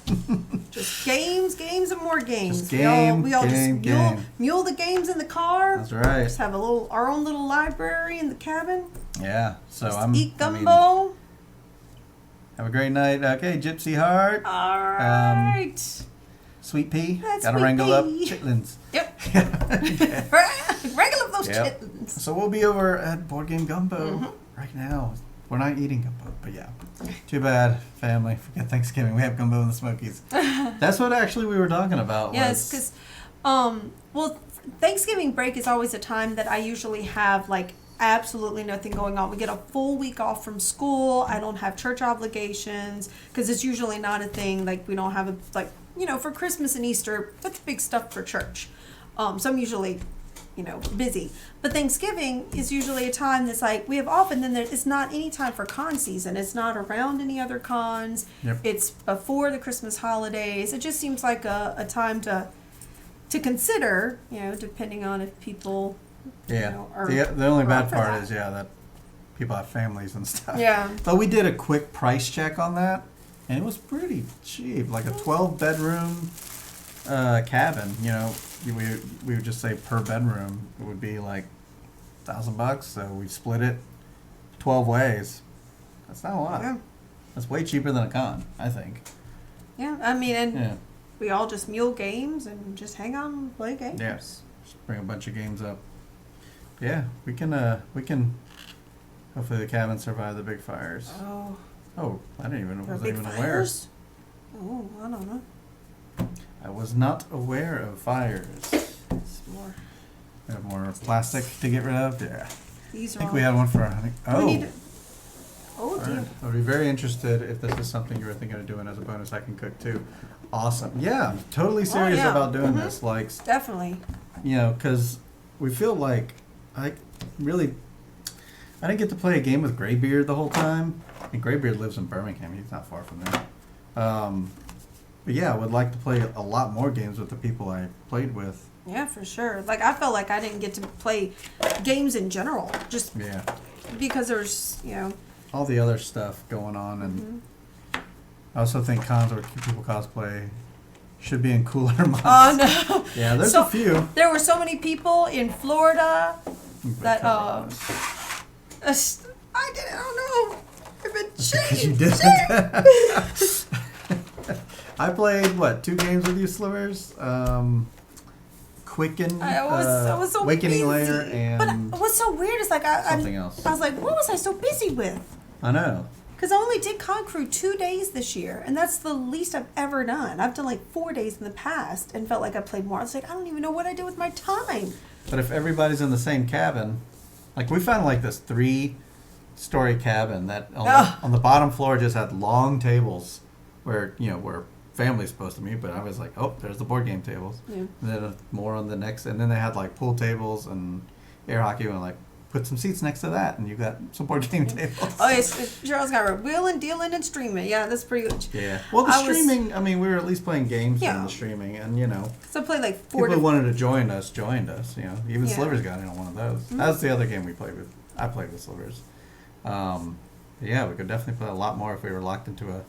Just games, and more games. Just game, we all game, just mule the games in the car. That's right. Just have our own little library in the cabin. Yeah. So just eat gumbo. Have a great night. Okay, Gypsy Heart. All right. Sweet Pea. That's Gotta Sweet wrangle Pea. up chitlins. Yep. Wrangle up those chitlins. So we'll be over at Board Game Gumbo right now. We're not eating gumbo, but yeah. Too bad, family. Forget Thanksgiving. We have gumbo in the Smokies. That's what actually we were talking about. Yes, because, Thanksgiving break is always a time that I usually have, like, absolutely nothing going on. We get a full week off from school. I don't have church obligations, because it's usually not a thing. Like, we don't have for Christmas and Easter, that's big stuff for church. So I'm usually busy. But Thanksgiving is usually a time that's like, we have off, and then it's not any time for con season. It's not around any other cons. Yep. It's before the Christmas holidays. It just seems like a time to consider, depending on if people, are the only bad up for part that. is, that people have families and stuff. Yeah. But we did a quick price check on that, and it was pretty cheap. Like a 12-bedroom cabin, we would just say per bedroom it would be like $1,000. So we split it 12 ways. That's not a lot. Yeah. That's way cheaper than a con, I think. Yeah, I mean, we all just mule games and just hang out and play games. Yeah, just bring a bunch of games up. Yeah, we can. Hopefully the cabin survived the big fires. Oh, I didn't even There are wasn't big even fires? Oh, I don't know. I was not aware of fires. It's more. We have more plastic to get rid of. Yeah, These I are think all. we had one for our honey. We Oh. need to, dear. Alright. I'd be very interested if this is something you were thinking of doing as a bonus. I can cook too. Awesome. Yeah, I'm totally serious yeah. about doing Mhm. this. Like, Definitely. because we feel like I didn't get to play a game with Graybeard the whole time. And Graybeard lives in Birmingham. He's not far from there. But yeah, I would like to play a lot more games with the people I played with. Yeah, for sure. Like, I felt like I didn't get to play games in general, just Yeah. because there's, All the other stuff going on, and I also think cons where people cosplay should be in cooler months. Oh, no. Yeah, there's So- a few. There were so many people in Florida that, I don't know. I've been Because you shaking. didn't. I played, 2 games with you, Slivers? Quicken, I was so Awakening busy. Layer, and But what's so weird is, like, something else. I was like, what was I so busy with? I know. Because I only did Con Crew 2 days this year, and that's the least I've ever done. I've done like 4 days in the past and felt like I played more. I was like, I don't even know what I did with my time. But if everybody's in the same cabin, like we found like this 3-story cabin that on the bottom floor just had long tables where family's supposed to meet, but I was like, oh, there's the board game tables. Yeah. And then more on the next, and then they had like pool tables and air hockey, and like put some seats next to that, and you got some board game tables. Oh, yes, Cheryl's got her wheeling, dealing, and streaming. Yeah, that's pretty good. Yeah. Well, the streaming, I mean, we were at least playing games Yeah. during the streaming, and So I played like 4 people who wanted to join us joined us. Even Yeah. Slivers got in on one of those. That was the other game we played with. I played with Slivers. Yeah, we could definitely play a lot more if we were locked into a,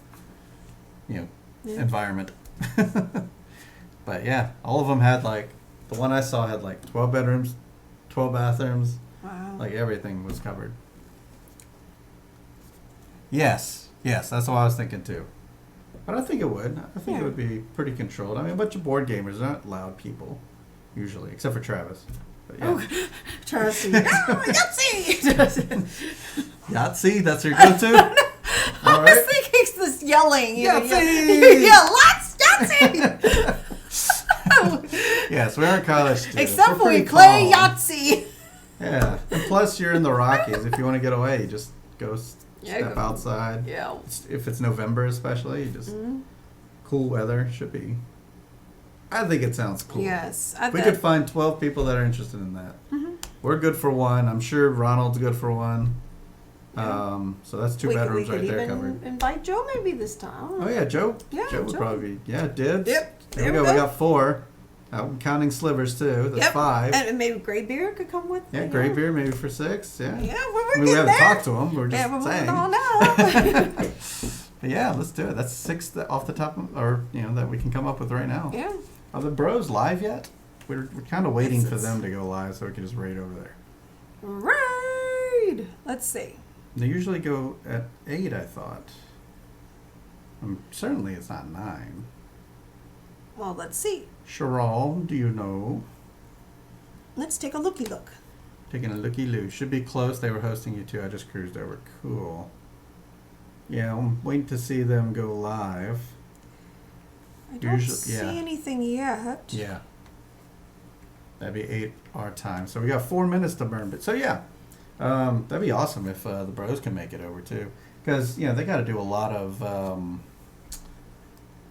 environment. But yeah, all of them had like, the one I saw had like 12 bedrooms, 12 bathrooms, Wow. like everything was covered. Yes, that's what I was thinking too. But I think it would. I think it would be pretty controlled. I mean, a bunch of board gamers are not loud people, usually, except for Travis. But yeah. Oh, Travis. Yahtzee! Yahtzee, that's your go-to? I All was right. thinking it's this yelling. Yahtzee! Yeah, lots Yahtzee! Yes, we aren't college students. Except We're for we pretty play calm. Yahtzee. Yeah, and plus you're in the Rockies. If you want to get away, you just go Yeah, step go. outside. Yeah. If it's November especially, just Mm-hmm. cool weather should be. I think it sounds cool. Yes. If we could find 12 people that are interested in that. Mm-hmm. We're good for one. I'm sure Ronald's good for one. Yeah. So that's two we bedrooms could right there even covered. invite Joe maybe this time. Oh yeah, Joe. Yeah, Joe would Joe. probably be. Yeah, dibs. Yep. There we go. We got 4. I'm counting slivers too. That's 5. And maybe Gray Beard could come with. Yeah, gray beer maybe for 6. Yeah. Yeah, I mean, we haven't talked to him. We're just yeah, we're saying. moving on now. But yeah, let's do it. That's 6 off the top, or that we can come up with right now. Yeah. Are the bros live yet? We're kind of waiting Yes, for it's- them to go live so we can just raid over there. Raid. Let's see. They usually go at 8, I thought. Certainly it's not 9. Well, let's see. Charal, do you know? Let's take a looky look. Taking a looky-loo. Should be close. They were hosting you too. I just cruised over. Cool. Yeah, I'm waiting to see them go live. I don't Usually- see yeah. anything yet. Yeah. That'd be 8 our time. So we got 4 minutes to burn. But so yeah, that'd be awesome if the bros can make it over too. Because, they got to do a lot of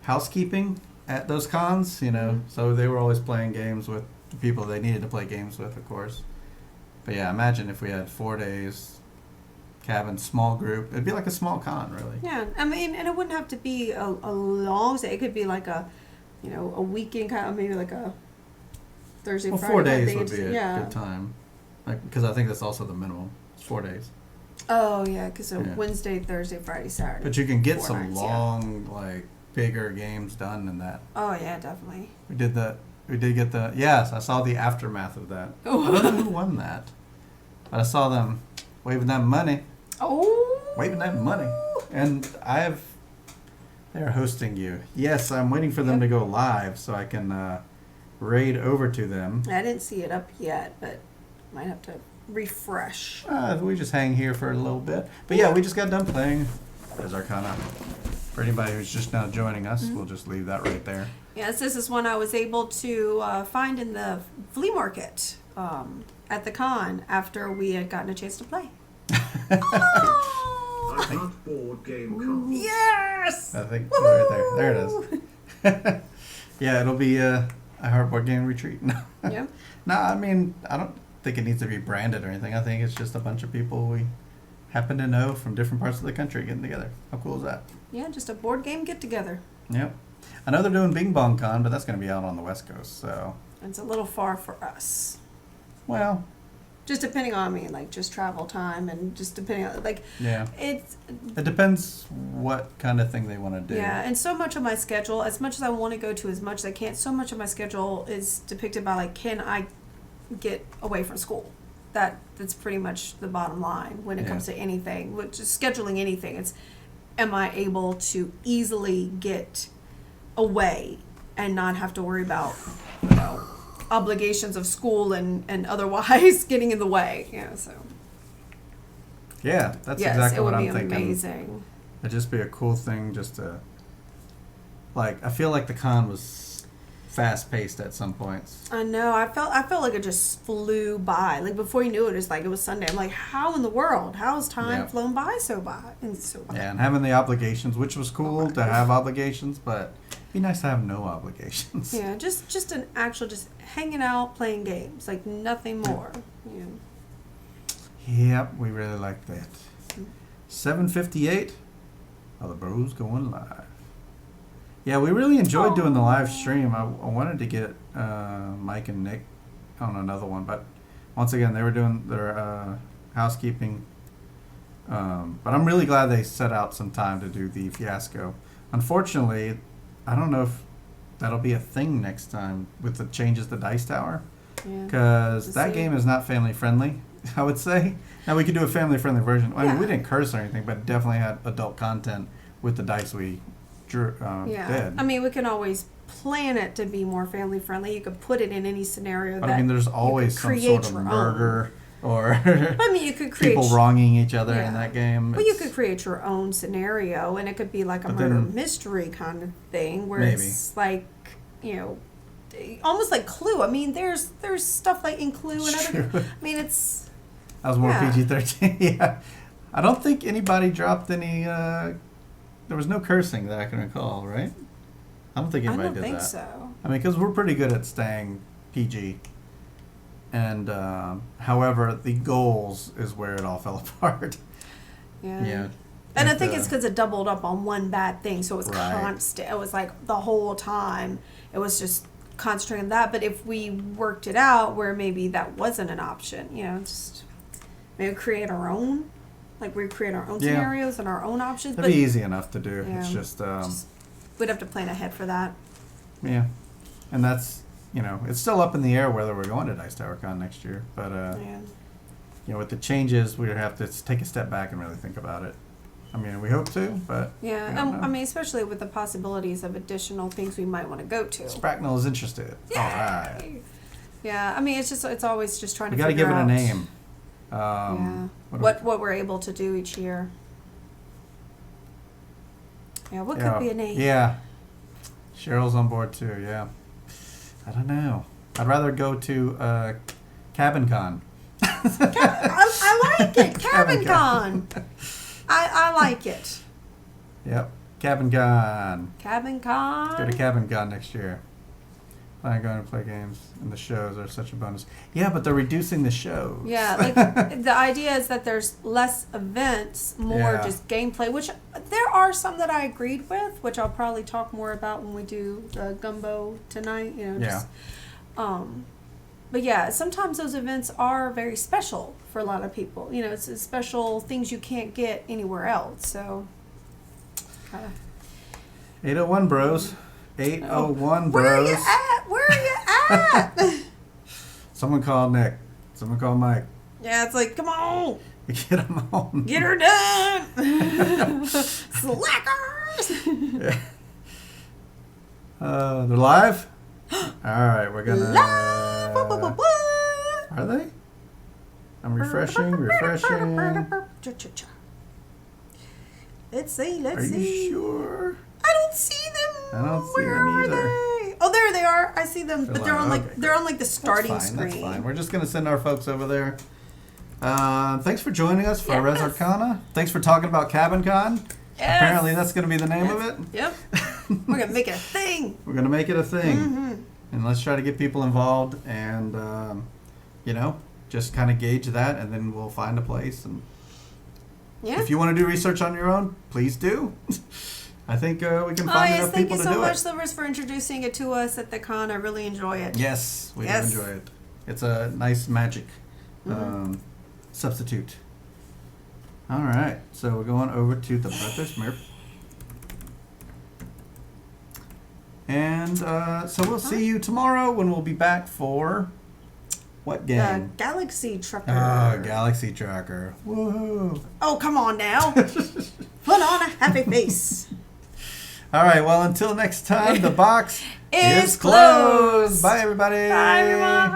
housekeeping at those cons, So they were always playing games with the people they needed to play games with, of course. But yeah, imagine if we had 4 days, cabin, small group. It'd be like a small con, really. Yeah, I mean, and it wouldn't have to be a long day. It could be like a weekend kind of, maybe like a Thursday, Well, Friday. 4 kind of days thing. would be a Yeah. good time. Because I think that's also the minimum. It's 4 days. Oh, yeah, because Yeah. Wednesday, Thursday, Friday, Saturday. But you can get 4 some nights, yeah. long, bigger games done in that. Oh, yeah, definitely. We did get the, yes, I saw the aftermath of that. I don't know who won that. But I saw them waving that money. Oh. Waving that money. And they're hosting you. Yes, I'm waiting for them to go live so I can raid over to them. I didn't see it up yet, but might have to refresh. We just hang here for a little bit. But yeah, we just got done playing as Arcana. For anybody who's just now joining us, we'll just leave that right there. Yes, this is one I was able to find in the flea market at the con after we had gotten a chance to play. I got board game cards. Yes! I think right there. There it is. Yeah, it'll be a hardboard game retreat. Yeah. No, I mean, I don't think it needs to be branded or anything. I think it's just a bunch of people we happen to know from different parts of the country getting together. How cool is that? Yeah, just a board game get together. Yep. I know they're doing Bing Bong Con, but that's going to be out on the West Coast, so. It's a little far for us. Well, Just depending on like just travel time and just depending on yeah. it Depends what kind of thing they want to do. yeah, and so much of my schedule, as much as I want to go to as much as I can't, so much of my schedule is depicted by can I get away from school? That's pretty much the bottom line when it comes to anything, which is scheduling anything. It's am I able to easily get away and not have to worry about obligations of school and otherwise getting in the way. So Yeah, that's yes, exactly it what would I'm be thinking. amazing. It'd just be a cool thing just to, I feel like the con was fast paced at some points. I know. I felt like it just flew by. Like before you knew it, it's like it was Sunday. I'm like, how in the world? How has time Yep. flown by so by? And so by. Yeah, and having the obligations, which was cool to have obligations, but it'd be nice to have no obligations. Yeah, just an actual just hanging out, playing games, like nothing more. Yeah. Yep, we really like that. 7:58. Are the bros going live? Yeah, we really enjoyed doing the live stream. I wanted to get Mike and Nick on another one, but once again, they were doing their housekeeping. But I'm really glad they set out some time to do the fiasco. Unfortunately, I don't know if that'll be a thing next time with the changes to Dice Tower, Yeah. because We'll that see. game is not family friendly, I would say. Now, we could do a family friendly version. I mean, we Yeah. didn't curse or anything, but definitely had adult content with the dice we drew, Yeah. did. I mean, we can always plan it to be more family friendly. You could put it in any scenario But that I mean, there's you always could some create sort of your own. murder or I mean, you could create people wronging each other Yeah. in that game. Well, you It's- could create your own scenario, and it could be like a But murder then- mystery kind of thing, where Maybe. it's like, almost like Clue. I mean, there's stuff like in Clue and other. True. I mean, it's That was more Yeah. PG-13. Yeah. I don't think anybody dropped any. There was no cursing that I can recall, right? I don't think I anybody don't did think that. so. I mean, because we're pretty good at staying PG. And however, the goals is where it all fell apart. Yeah. Yeah. And I It, think it's because it doubled up on one bad thing, so it was Right. constant. It was like the whole time. It was just concentrating on that. But if we worked it out where maybe that wasn't an option, just maybe create our own, like we create our own Yeah. scenarios and our own options. That'd be easy enough to do. Yeah. It's just, We'd have to plan ahead for that. yeah. And that's, it's still up in the air whether we're going to Dice Tower Con next year. But, Yeah. with the changes, we have to take a step back and really think about it. I mean, we hope to, but Yeah, we don't know. I mean, especially with the possibilities of additional things we might want to go to. Spracknell is interested. All right. Yay! Yeah, I mean, it's always just trying We to got to figure give it a out, name. Yeah, what what we're able to do each year. Yeah, what Yeah. could be a name? Yeah. Cheryl's on board too, yeah. I don't know. I'd rather go to Cabin Con. I like it, Cabin Cabin Con. I like it, Yep. Cabin Con. Cabin Let's go to Con. Cabin Con next year. Plan going to play games, and the shows are such a bonus. Yeah, but they're reducing the shows. Yeah, like the idea is that there's less events, more Yeah. just gameplay, which there are some that I agreed with, which I'll probably talk more about when we do the gumbo tonight. Just, but yeah, sometimes those events are very special for a lot of people. It's a special things you can't get anywhere else. So, 801 Bros. 801 where are Bros. you at? Where are you at? Someone called Nick. Someone called Mike. Yeah, it's like, come on, Get them home. get her done, slackers. Yeah. They're live? Alright, we're gonna. Live. Are they? I'm refreshing. Let's see. Are you sure? I don't see them. I don't see Where them are either. they? Oh, there they are. I see them, but they're live. on like Okay, they're great. on like the starting That's fine. screen. That's fine. We're just gonna send our folks over there. Thanks for joining us for Res Yes. Arcana. Thanks for talking about Cabin Con. Yes. Apparently that's gonna be the name of it. Yep. We're gonna make it a thing. We're gonna make it a thing. Mm-hmm. And let's try to get people involved and just kind of gauge that, and then we'll find a place. And Yeah. if you want to do research on your own, please do. I think we can find enough thank people you to so do much, it. Silvers, for introducing it to us at the con. I really enjoy it. Yes, we Yes. do enjoy it. It's a nice magic Mm-hmm. substitute. All right, so we're going over to the Brother Smurf. And so we'll see you tomorrow when we'll be back for what The game? Galaxy Trucker. Oh, Galaxy Tracker. Woohoo. Oh, come on now. Put on a happy face. All right, well, until next time, the box Is is closed. closed. Bye, everybody. Bye, everyone.